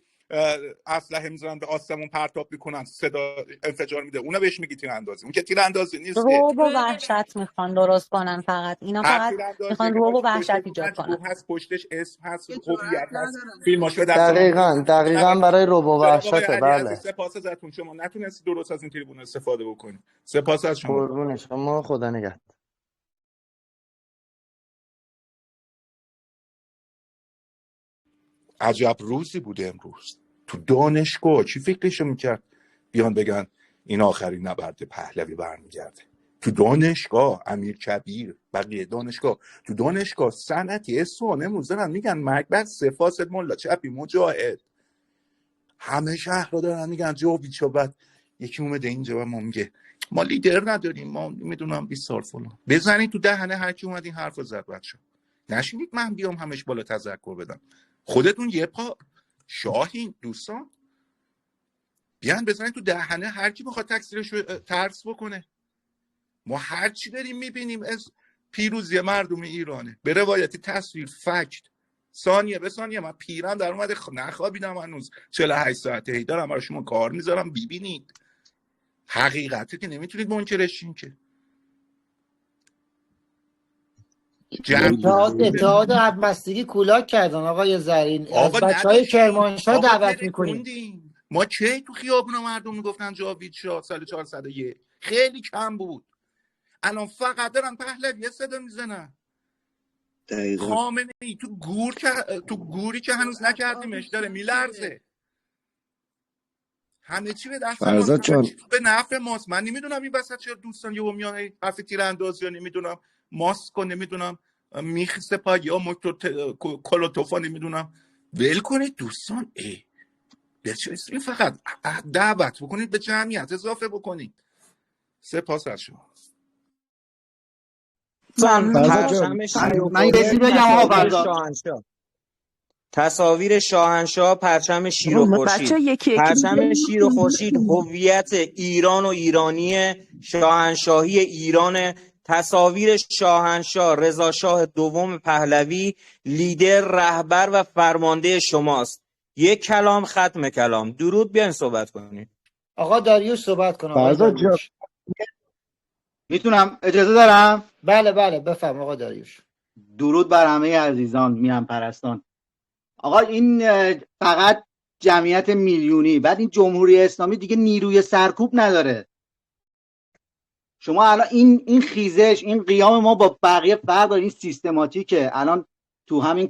اسلحه میذارن به آسمون پرتاب میکنن، صدا انفجار میده، اونو بهش میگی تیراندازی؟ اون که تیراندازی نیسته. رعب و وحشت میخوان درست کنن، فقط اینا هر فقط تیراندازی میخوان که رعب و باشه وحشت پشتش ایجاد کنن. مطبوع هست، پشتش اسم هست، هویت هست، فیلماش به دست ما دقیقاً برای رعب و جناب آقای وحشته. علی عزیز بله سپاس ازتون، شما نتونستی درست از این تریبون استفاده بکنید. سپاس از شما. قربون شما، خدا نگهدار. عجب روزی بوده امروز. تو دانشگاه چی فکرشو میکرد بیان بگن این آخرین نبرد پهلوی برمیگرده؟ تو دانشگاه امیر کبیر، بقیه دانشگاه، تو دانشگاه صنعتی اصفهان امروز دارن میگن مرگ بر سفاسد ملا چپی مجاهد. همه شهر رو دارن میگن جاوید شو. بعد یکی اومده اینجا و ما میگه ما لیدر نداریم، ما میدونم 20 سال فلان. بزنید تو دهنه هر کی اومد این حرفو زد. بچا نشینید من بیام همش بالا تذکر بدم. خودتون یه پا شاهین دوستان، بیان بزنید تو دهنه هر کی بخواد تکثیرش رو ترس بکنه. ما هر چی داریم میبینیم از پیروزی مردم ایرانه، به روایتی تصویر، فکت، ثانیه به ثانیه. من پیرم در اومده نخوابیدم هنوز 48 ساعته هی دارم برای شما کار میذارم ببینید. حقیقتی که نمیتونید منکرش شین که. اتحاد همبستگی کولاک کردن آقای زرین، از آقا بچهای نداشتیم، کرمانشاه آقا دعوت میکنیم. ترکوندیم. ما چه تو خیابون مردم میگفتن جاوید شاه سال 401 خیلی کم بود. الان فقط دارن پهلوی صدا میزنن. خامنه ای تو گوری که هنوز نکردیمش داره میلرزه. همه چی به دست ماست، فرزاد همه جان چی به نفع ماست. من نمیدونم این وسط چرا دوستان یهو میان حرف تیراندازی، نمیدونم ماسک، نمیدونم میخ سپاهی یا موتور کلوتوفا، نمیدونم ول کنید دوستان. بچه‌سین فقط دعوت بکنید، به جمعیت اضافه بکنید. سپاس از شما. پرچم شیر و خورشید، تصاویر شاهنشاه، پرچم شیر و خورشید. پرچم شیر و خورشید هویت ایران و ایرانی شاهنشاهی ایران. تصاویر شاهنشاه رضا شاه دوم پهلوی لیدر، رهبر و فرمانده شماست. یک کلام ختم کلام. درود، بیاین صحبت کنیم. آقا داریوش صحبت کن. آقا فرزاد جان داریوش. میتونم اجازه دارم؟ بله بله بفهم آقا داریوش. درود بر همه عزیزان میهم پرستان. آقا این فقط جمعیت میلیونی، بعد این جمهوری اسلامی دیگه نیروی سرکوب نداره. شما الان این خیزش، این قیام ما با بقیه فرق داره. این سیستماتیکه. الان تو همین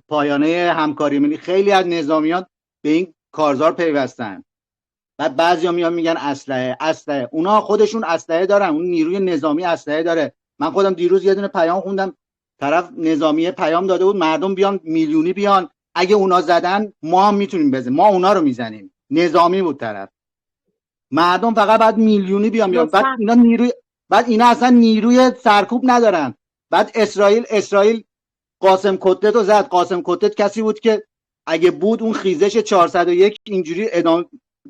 پایانه همکاری ملی خیلی از نظامیان به این کارزار پیوستن. بعد بعضیا میان میگن اسلحه. اونا خودشون اسلحه دارن، اون نیروی نظامی اسلحه داره. من خودم دیروز یه دونه پیام خوندم، طرف نظامی پیام داده بود مردم بیان میلیونی بیان، اگه اونا زدن ما هم میتونیم بزنیم، ما اونا رو میزنیم. نظامی بود طرف. مردم فقط بعد میلیونی بیان. بعد اینا اصلا نیروی سرکوب ندارن. بعد اسرائیل قاسم کتلت رو زد. قاسم کتلت کسی بود که اگه بود اون خیزش 401 اینجوری ادامه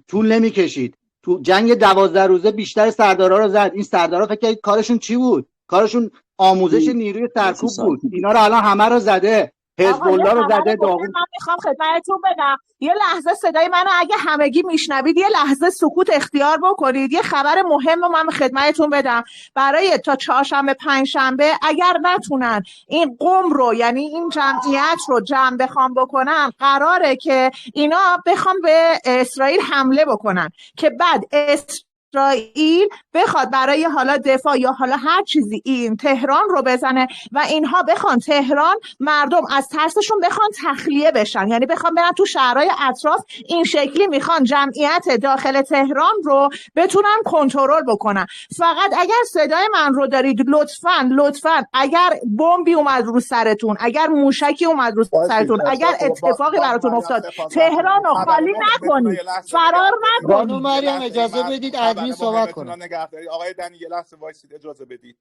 طول نمیکشید. تو جنگ 12 روزه بیشتر سردارا رو زد. این سردارا فکر کنید کارشون چی بود؟ کارشون آموزش نیروی سرکوب بود. اینا رو الان همه رو زده. حزب الله رو زده. من میخوام خدمتتون بدم یه لحظه صدای منو اگه همگی میشنوید یه لحظه سکوت اختیار بکنید. یه خبر مهم رو من خدمتتون بدم. برای تا چهارشنبه پنجشنبه اگر نتونن این قم رو، یعنی این جمعیت رو جمع بخوام بکنن، قراره که اینا بخوام به اسرائیل حمله بکنن که بعد اسرائیل بخواد برای حالا دفاع یا حالا هر چیزی این تهران رو بزنه و اینها بخوان تهران، مردم از ترسشون بخوان تخلیه بشن، یعنی بخوان برن تو شهرهای اطراف. این شکلی میخوان جمعیت داخل تهران رو بتونن کنترل بکنن. فقط اگر صدای من رو دارید لطفاً اگر بمبی اومد رو سرتون، اگر موشکی اومد رو سرتون، اگر اتفاقی براتون افتاد، تهران رو خالی نکنید، فرار بانو نکنید. مریم اجازه بدید ادمین صحبت کنه. نگهداری. آقای دنی یه لحظه وایسید، اجازه بدید.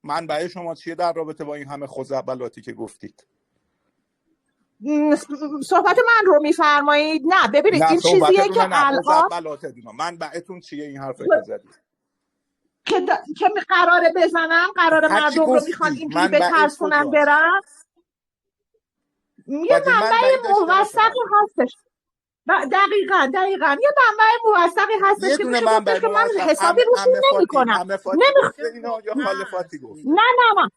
منبع شما چیه در رابطه با این همه خزعبلاتی که گفتید؟ صحبت من رو میفرمایید؟ نه ببینید این چیزیه که الان منبعتون چیه این حرفی که زدید؟ که قراره بزنم، قراره مردم رو میخوان اینجوری بترسونن برن. یه منبع موثقی هستش. دقیقاً یه منبع موثقی هستش که میشه گفتش که من حسابی روشون نمی‌کنم. نه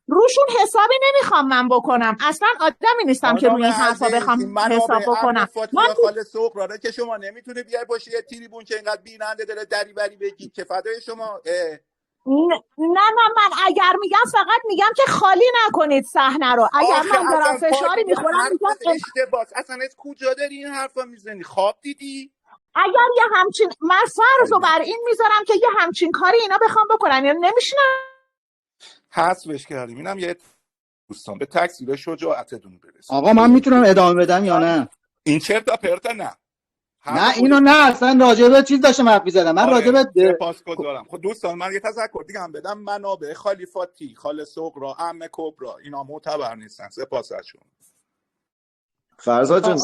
روشون حسابی نمیخوام من بکنم. اصلا آدمی نیستم که روی این حرفا بخوام حساب بکنم. من خاله سغرا که شما نمیتونه بیای باشی یه تریبون که اینقدر بیننده داره دریوری بگید که فدای شما. نه من اگر میگم فقط میگم که خالی نکنید صحنه رو. اگر من دارم فشاری میخورم میگم اشتباس. اصلا از کجا داری این حرفا میزنی؟ خواب دیدی؟ اگر یه همچین، من فرض رو بر این میذارم که یه همچین کاری اینا بخوام بکنن، یعنی نمیشنم. حذفش کردیم. اینم یه دوستان به تکثیر شجاعتتون برسید. آقا من میتونم ادامه بدم یا نه؟ این چرت پرتا نه. نه اینو نه، اصلا راجع به چیز داشتم حرف می‌زدم. من راجع به سپاسگزارم. خب دوستان من یه تذکر دیگه هم بدم. منابع خلیفاتی، خاله سغرا، عمه کبرا اینا معتبر نیستن. سپاس ازشون. فرزاد جان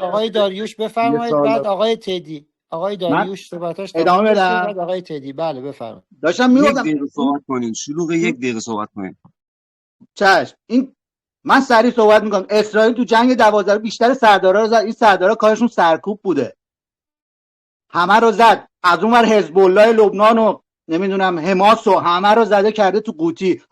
آقای داریوش بفرمایید، بعد آقای تدی. آقای داریوش صحبتاش ادامه بدم. بعد آقای تدی. بله بفرمایید. داشتم میگفتم 1 دقیقه صحبت کنین. شلوغ 1 دقیقه صحبت کنین. چشم. این من سریع صحبت میکنم. اسرائیل تو جنگ 12 بیشتر سردارا رو زد. این سردارا کارشون سرکوب بوده. همه رو زد. از اون ور حزب الله لبنان و نمیدونم حماس و همه رو زده کرده تو قوطی.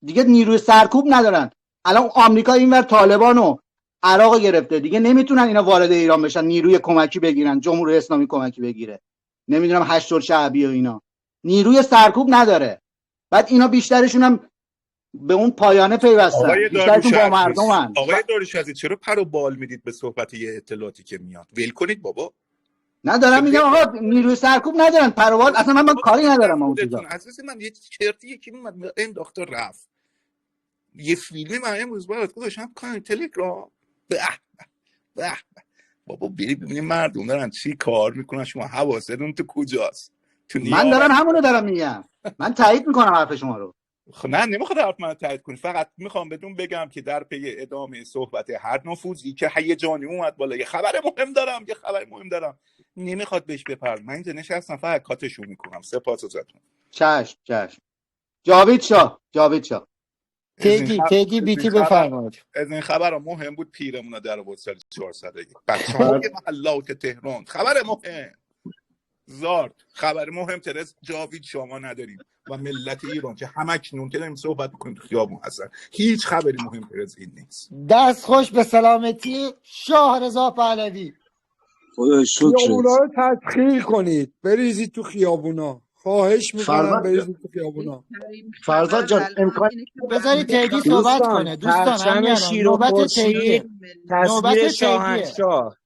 دیگه نیروی سرکوب ندارن. الان آمریکا اینور طالبان و عراق گرفته. دیگه نمیتونن اینا وارد ایران بشن، نیروی کمکی بگیرن، جمهوری اسلامی کمکی بگیره. نمیدونم هشت‌الشعبی و اینا. نیروی سرکوب نداره. بعد اینا بیشترشون هم به اون پایانه پیوستن. بیشترشون با مردمن. آقای داریوش عزیز چرا پر و بال میدید به صحبت یه اطلاعاتی که میاد؟ ول کنید بابا. ندارم میگم آقا نیروی سرکوب ندارن، پروال اصلا من کاری ندارم اون چیزا. عزیز من یه چرتی که میاد انداخت رفت. یه فیلمی من امروز برات گذاشتم کانال تلگرام. به بابا بری ببینید مردم دارن چی کار میکنن. شما حواستون تو کجاست؟ من دارم همونو دارم میگم. من تایید میکنم حرف شما رو. خب نه نمیخواد حرف منو تایید کنی. فقط میخوام بدون بگم که در پی ادامه صحبت هر نفوذی که هیجانی اومد بالا یه خبر مهم دارم نمیخواد بهش بپردازم. من اینجا نشستم فقط کاتشو میکنم. سپاس ازتون. چشم. جاوید شاه تدی بیتی بفرمایید. از این خبر مهم بود پیرمون در آورد سال 400 بچه‌های محلات تهران. خبر مهم زارد، خبر مهمتر از جاوید شما نداریم و ملت ایران که همکنون که داریم صحبت می‌کنیم تو خیابون هستن. هیچ خبری مهمتر از این نیست. دست خوش به سلامتی شاه رضا پهلوی. خدا شکرت. خیابونا رو تسخیر کنید، بریزید تو خیابونا. خواهش میکنم بریزید تو خیابونا. فرزاد جان امکان بذارید تدی صحبت کنه. دوستان پرچم شیر و خورشید تصویر شاهنشاه،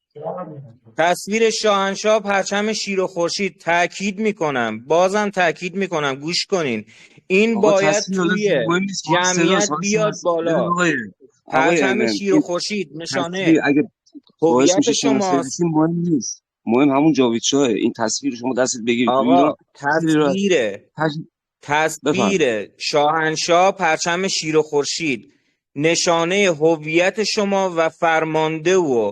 تصویر شاهنشاه، پرچم شیر و خورشید. تاکید میکنم، بازم تاکید میکنم، گوش کنین، این باید توی جمعیت بیاد بالا. پرچم شیر و خورشید نشانه هویت شماست. مهم نیست، مهم همون جاوید شاهه. این تصویر شما دستت بگیرید آقا تصویر شاهنشاه، پرچم شیر و خورشید نشانه هویت شما و فرمانده و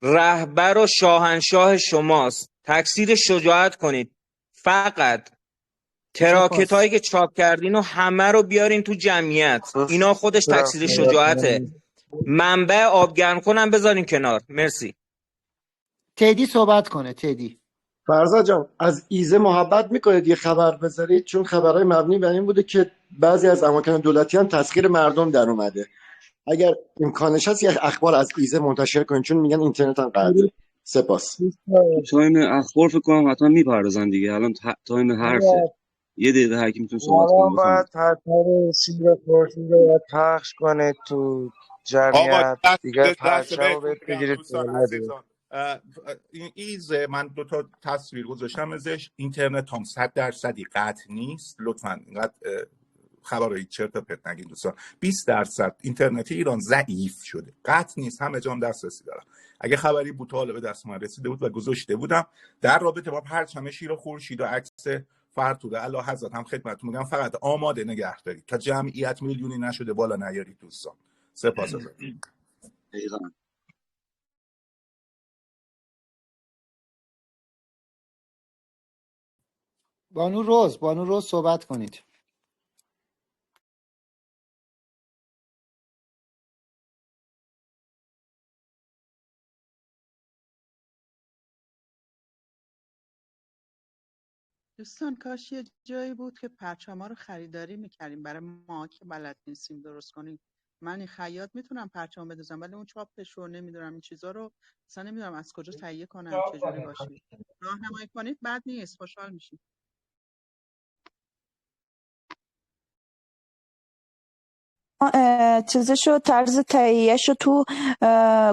رهبر و شاهنشاه شماست. تکثیر شجاعت کنید. فقط تراکت هایی که چاپ کردین و همه رو بیارین تو جمعیت. اینا خودش تکثیر شجاعته. منبع آبگرم کنم بذارین کنار. مرسی. تدی صحبت کنه. تدی فرزاد جان از ایزه محبت میکنید یه خبر بذارید، چون خبرهای مبنی بر این بوده که بعضی از اماکن دولتی هم تسخیر مردم در اومده. اگر امکانش هست یه اخبار از ایزه منتشر کنید، چون میگن اینترنت هم قطعه. سپاس. تایم اخبار فکر کنم حتما میپردازن دیگه. الان تایم حرفه. یه دقیقه هر کی میتونه صحبت کنه. باید پرچم شیر خورشید رو پخش کنید تو جمعیت دیگه. پرچم رو بگیرید عزیزان. این ایزه من 2 تا تصویر گذاشتم ازش. اینترنت هم 100% قطع نیست. لطفاً اینقدر خبرای چرت و پرت نگین دوستان. 20% اینترنت ایران ضعیف شده، قطع نیست، همه جا هم دسترسی دارم. اگه خبری بود حالا به دست من رسیده بود و گذاشته بودم در رابطه با پرچم شیر و خورشید و عکس فرتوده اعلی حضرت هم خدمتتون میگم فقط آماده نگه دارید تا جمعیت میلیونی نشده بالا نیارید دوستان. سپاس ازتون. دقیقاً. بانو روز صحبت کنید. دوستان کاش یه جایی بود که پرچما رو خریداری میکردیم برای ما که بلد نیستیم درست کنیم. من این خیاط میتونم پرچم بدوزم ولی اون چاپش رو نمیدونم، این چیزا رو اصلا نمیدونم از کجا تهیه کنم، چجوری باشه. راهنمایی کنید بد نیست، خوشحال میشیم. چیزشو طرز تهیهشو تو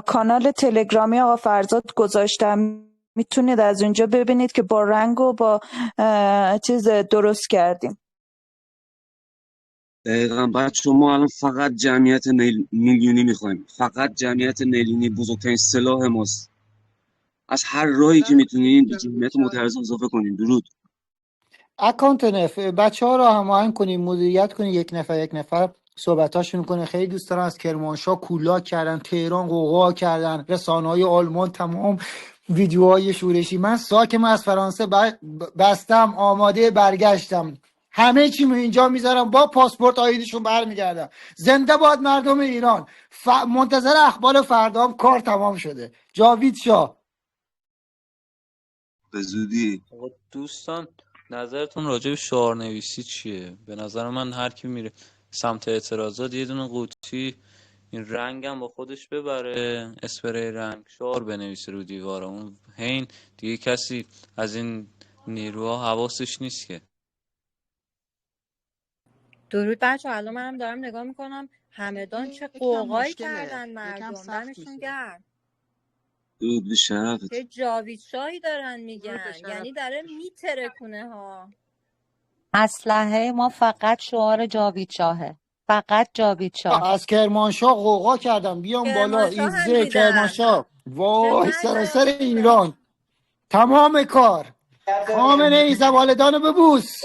کانال تلگرامی آقا فرزاد گذاشتم، میتونید از اونجا ببینید که با رنگ و با چیز درست کردیم. دقیقا. بچه ما الان فقط جمعیت میلیونی میخوایم. فقط جمعیت میلیونی بزرگترین سلاح ماست. از هر راهی که میتونین جمعیت متعرض اضافه کنین. درود. اکانت نف بچه ها رو هماهنگ کنیم، مدیریت کنیم، یک نفر صحبتاشون کنه. خیلی دوست دارن. از کرمانشاه کولا کردن، تهران قوقا کردن، رسانه‌های آلمان تمام ویدیوهای شورشی. من ساکم از فرانسه بستم، آماده برگشتم، همه چی اینجا میذارم، با پاسپورت آیدیشون برمیگردم. زنده باد مردم ایران. منتظر اخبار فردام. کار تمام شده. جاوید شاه. به زودی. دوستان نظرتون راجع به شعارنویسی چیه؟ به نظر من هر کی میره سمت اعتراضات یه دونه قوطی این رنگم با خودش ببره، اسپری رنگ، شعار بنویسه رو دیوار. اون هین دیگه کسی از این نیروها حواسش نیست که. درود بچه‌ها. الان منم دارم نگاه میکنم همدان چه قوقایی کردن مردم. دمشون گرم. درود به شرفت. چه جاوید شاهی دارن میگن، یعنی داره میترکونه ها. اسلحه ما فقط شعار جاوید شاهه، فقط جاوید شاه. از کرمانشاه قوقا کردم بیام بالا. ایزه کرمانشاه. وای سراسر ایران تمام کار. خامنه ای زوالدانو ببوس.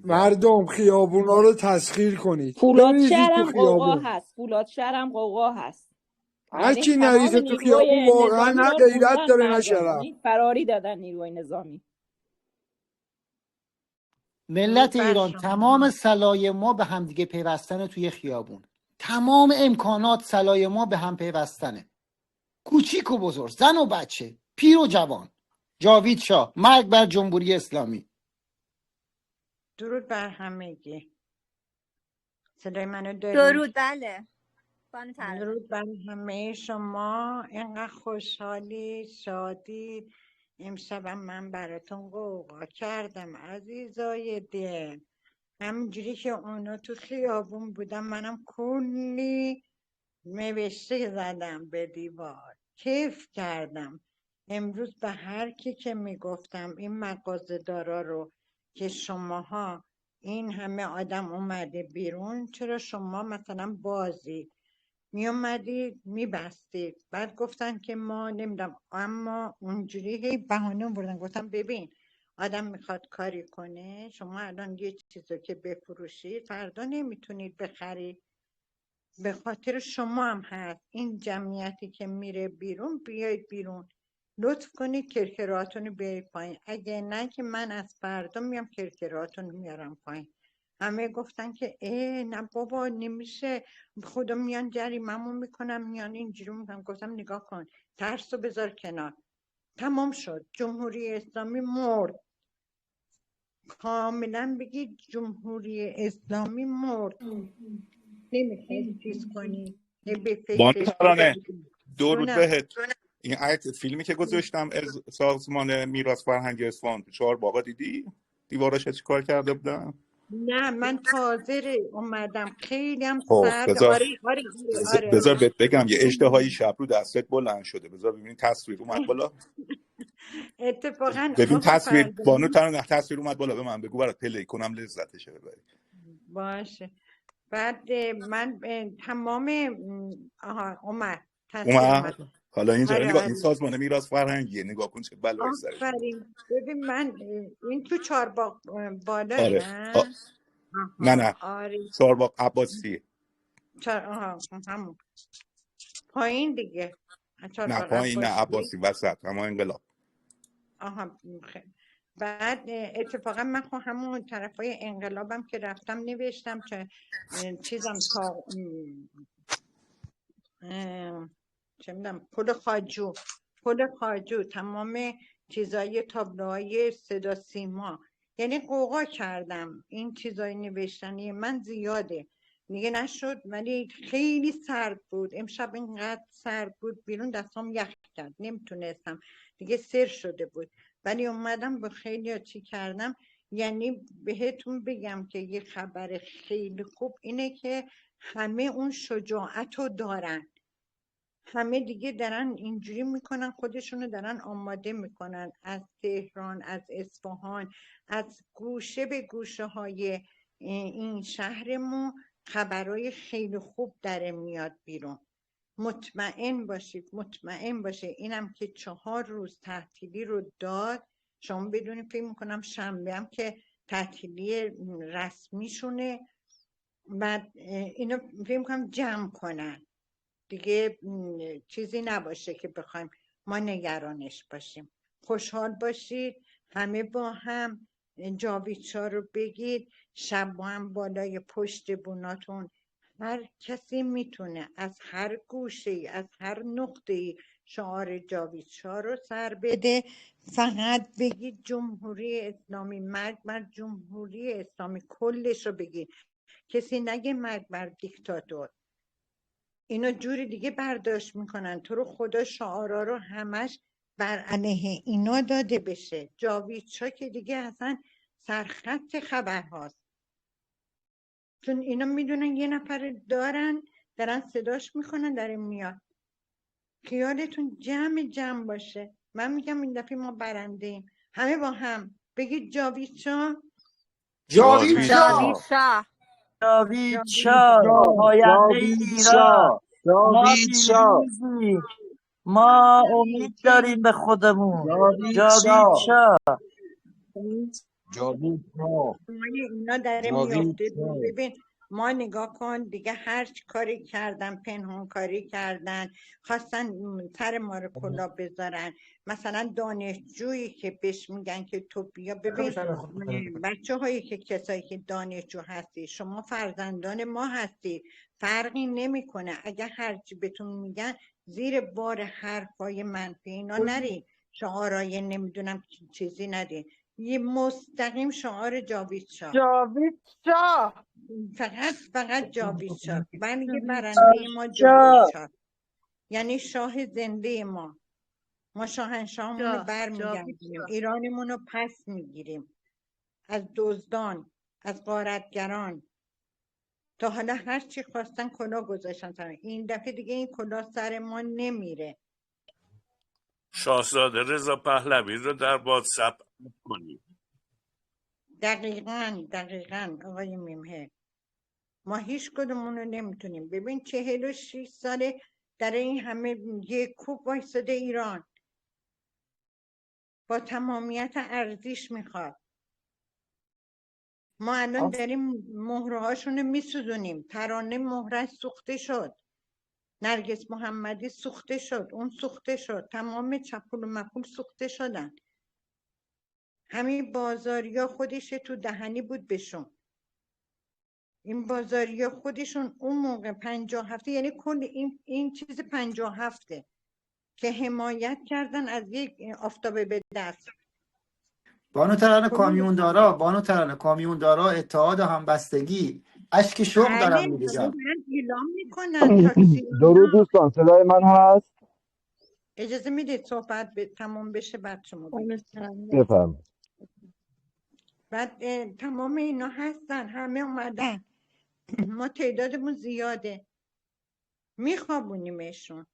مردم خیابونا رو تسخیر کنید. فولاد شهرم قوقا هست، فولاد شهرم قوقا هست. هر کی نریزه تو خیابون واقعا نه غیرت داره نه شرف. فراری دادن نیروی نظامی. ملت بر ایران شما تمام سلای ما به همدیگه پیوستنه توی خیابون، تمام امکانات سلای ما به هم پیوستنه، کوچیک و بزرگ، زن و بچه، پیر و جوان. جاوید شاه، مرگ بر جمهوری اسلامی. درود بر همگی. صدای منو داری؟ درود بله. بانو ترانه. درود بر همه شما. اینقدر خوشحالی شادی امشبم من براتون قوقا کردم عزیزای دل. همینجوری که اونا تو خیابون بودم منم کلی نوشته زدم به دیوار، کیف کردم. امروز به هر کی که میگفتم این مغازه‌دارا رو که شماها این همه آدم اومده بیرون، چرا شما مثلا بازید می اومدید میبستید؟ بعد گفتن که ما نمیدونم، اما اونجوری هی بهانه آوردن. گفتم ببین آدم میخواد کاری کنه، شما الان یه چیزو که بفروشید فردا نمیتونید بخرید. به خاطر شما هم هست این جمعیتی که میره بیرون. بیاید بیرون، لطف کنید کرکراتون رو بیاید پایین، اگه نه که من از فردا میام کرکراتون رو میارم پایین. همه گفتن که نه بابا نمیشه، خدا میان جریممون میکنم، میان اینجوری میکنم. گفتم نگاه کن، ترس رو بذار کنار. تمام شد، جمهوری اسلامی مرد. کاملا بگید جمهوری اسلامی مرد. نمیخواید چیز کنی به بانو فکرش ترانه بکنی. درود جونم. بهت. این فیلمی که گذاشتم از سازمان میراث فرهنگ اصفهان تو 4 باغ دیدی؟ دیواراش چی کار کرده بودم؟ نه من تازه اومدم، خیلی هم خب سرد. بذار آره آره آره بذار آره. بهت بگم یه اژدهایی شب رو دستت بلند شده. بذار ببین تصویر اومد بالا. اتفاقا ببین آقا تصویر بانو فرزانه ترانه تصویر اومد بالا، به من بگو برات پلی کنم لذتشه ببری. باشه. بعد من تمام اومد، تصویر اومد اومد. حالا اینجا آره نگاه، این آره سازمان میراث فرهنگیه، نگاه کن چه بلایی سرش اومد. آفرین. ببین من این تو چهارباغ بالایی آره نه؟ نه آها نه آره. 4 باغ عباسیه. آها همون پایین دیگه. نه چهارباغ پایین نه عباسی. عباسی وسط اما انقلاب. آها بعد اتفاقا من خب همون طرفای انقلابم که رفتم نوشتم که چیزم تا چه میدونم پل خاجو تمام چیزای تابلوهای صدا سیما، یعنی قوقا کردم. این چیزای نوشتنی من زیاده دیگه نشد، ولی خیلی سرد بود امشب. اینقدر سرد بود بیرون دستام یخ کرد، نمیتونستم دیگه، سر شده بود. ولی اومدم با خیلی چی کردم. یعنی بهتون بگم که یه خبر خیلی خوب اینه که همه اون شجاعت رو دارن، همه دیگه دارن اینجوری میکنن، خودشونو دارن آماده میکنن. از تهران، از اصفهان، از گوشه به گوشه های این شهرمون خبرهای خیلی خوب داره میاد بیرون. مطمئن باشید، مطمئن باشه. اینم که 4 روز تعطیلی رو داد، شما بدونید فکر میکنم شنبه هم که تعطیلی رسمی شونه. بعد اینو فکر میکنم جمع کنن دیگه، چیزی نباشه که بخوایم ما نگرانش باشیم. خوشحال باشید همه با هم. جاوید شاه رو بگید، شب با هم بالای پشت بوناتون هر کسی میتونه از هر گوشه ای، از هر نقطه ای شعار جاوید شاه رو سر بده. فقط بگید جمهوری اسلامی، مرگ بر جمهوری اسلامی، کلش رو بگید. کسی نگه مرگ بر دیکتاتور. اینا جوری دیگه برداشت میکنن. تو رو خدا شعارا رو همش بر علیه اینا داده بشه. جاوید شاه که دیگه اصلا سرخط خبر هاست، چون اینا میدونن یه نفر دارن صداش میکنن داره میاد. خیالتون جمع باشه. من میگم این دفعه ما برنده ایم. همه با هم بگید جاوید شاه. جاوید جاوید شاه. شاه. جاوید شاه پاینده ایران، ما پیروزیم، ما امید داریم به خودمون. جاوید شاه. جاوید شاه. اینا داره جاوید میفته. شاه. ببین ما نگاه کن دیگه هر کاری کردن پنهان کاری کردن، خواستن سر ما رو کلا بذارن. مثلا دانشجویی که بهش میگن که تو بیا، ببین بچه هایی که کسایی که دانشجو هستی شما فرزندان ما هستی، فرقی نمیکنه. اگه هرچی بهتون میگن زیر بار حرفای منفی اینا نری، شعارای نمیدونم چیزی ندی، یه مستقیم شعار جاوید شاه، جاوید شاه، فقط جاوید شاه. برای برنده ما جاوید شاه، یعنی شاه زنده ما شاهنشاهمون رو برمیگردیم، ایرانمون رو پس میگیریم از دزدان، از غارتگران. تا حالا هر چی خواستن کلاه گذاشتن سر این دفعه دیگه این کلاه سر ما نمیره. شاهزاده رضا پهلوی رو در واتساپ کنید. دقیقاً آقای میمه، ما هیچ کدومون رو نمیتونیم. ببین 46 ساله در این همه یک کوب وایساده ایران، با تمامیت ارزش میخواد. ما الان داریم مهرهاشون رو میسوزونیم. ترانه مهرش سوخته شد، نرگس محمدی سوخته شد، اون سوخته شد، تمام چپول و مپول سوخته شدن. همین بازاریا خودش تو دهنی بود بهشون. این بازاریا خودشون اون موقع 57، یعنی کل این چیز 57 که حمایت کردن از یک آفتابه به دست. بانو ترانه کامیوندارا اتحاد همبستگی اشک شوق دارم می‌ریزم. اعلام میکنن تاکسی. درود دوستان، صدای من هست؟ اجازه میدید صحبت تمام بشه بعد شما بفرمایید. بعد تمام اینا هستن، همه اومدن، ما تعدادمون زیاده، میخوابونیمشون.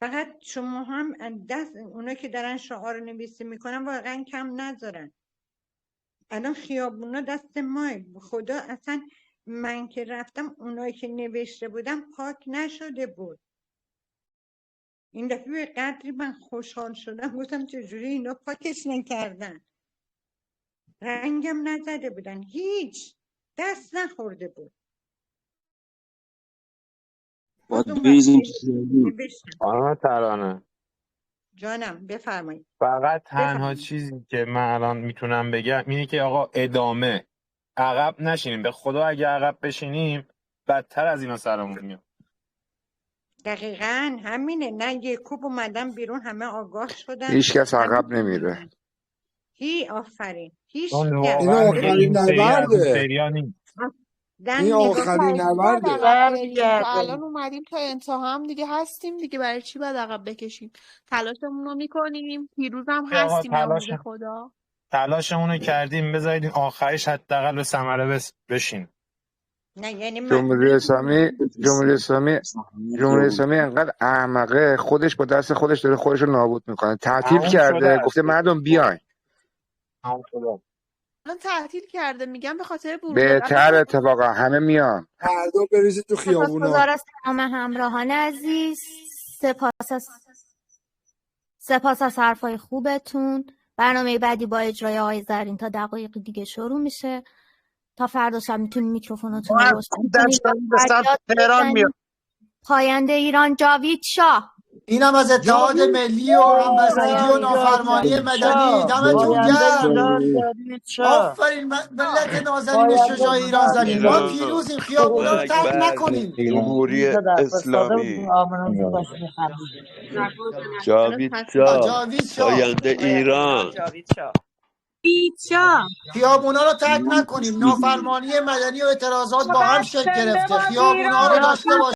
فقط شما هم دست اونا که دارن شعار نویسی میکنن واقعا کم نذارن. الان خیابونا دست ماه. خدا اصلا من که رفتم اونایی که نوشته بودم پاک نشده بود. این دفعه به قدری من خوشحال شدم گفتم چجوری اینا پاکش نکردن، رنگم نزده بودن، هیچ دست نخورده بود. باید بریزیم تو خیابون. خانم ترانه جانم بفرمایید. فقط تنها چیزی که من الان میتونم بگم اینه که آقا ادامه عقب نشینیم. به خدا اگه عقب بشینیم بدتر از اینا سرمون میاد. دقیقاً همینه. نه یک کوب اومدن بیرون همه آگاه شدن. هیچ کس عقب نمیره. آفرین. هیچ اون کس. واقعا این سری از اون سریا نیست. این آخرین نبرده. الان اومدیم تا انتها هم دیگه هستیم دیگه، برای چی باید عقب بکشیم؟ تلاشمون رو میکنیم، پیروزم هستیم به امید خدا. تلاشمون رو کردیم، بذارید این آخرش حداقل به ثمره بشین. نه یعنی جمهوری اسلامی انقدر احمقه، خودش با دست خودش داره خودش رو نابود میکنه. تعطیل کرده، گفته مردم بیاین. الان تعطیل کرده، میگم به خاطر بهتر اتفاقا همه میان. مردم بریزید تو خیابونا. سپاسگزار تمام همراهان عزیز، سپاس از حرفای خوبتون. برنامه بعدی با اجرای آقای زرین تا دقایق دیگه شروع میشه. تا فردا شب میتونید میکروفوناتون رو روشن کنید. پاینده ایران جاوید شاه. اینم از اتحاد ملی و همبستگی و نافرمانی مدنی. دمتون گرم. آفرین ملت نازنین شجاع ایران زمین. ما پیروزیم، خیابونا رو ترک نکنیم. جمهوری اسلامی جاوید شاه پاینده ایران. خیابونا رو ترک نکنیم. نافرمانی مدنی و اعتراضات با هم شکل گرفته. خیابونا رو داشته باشیم.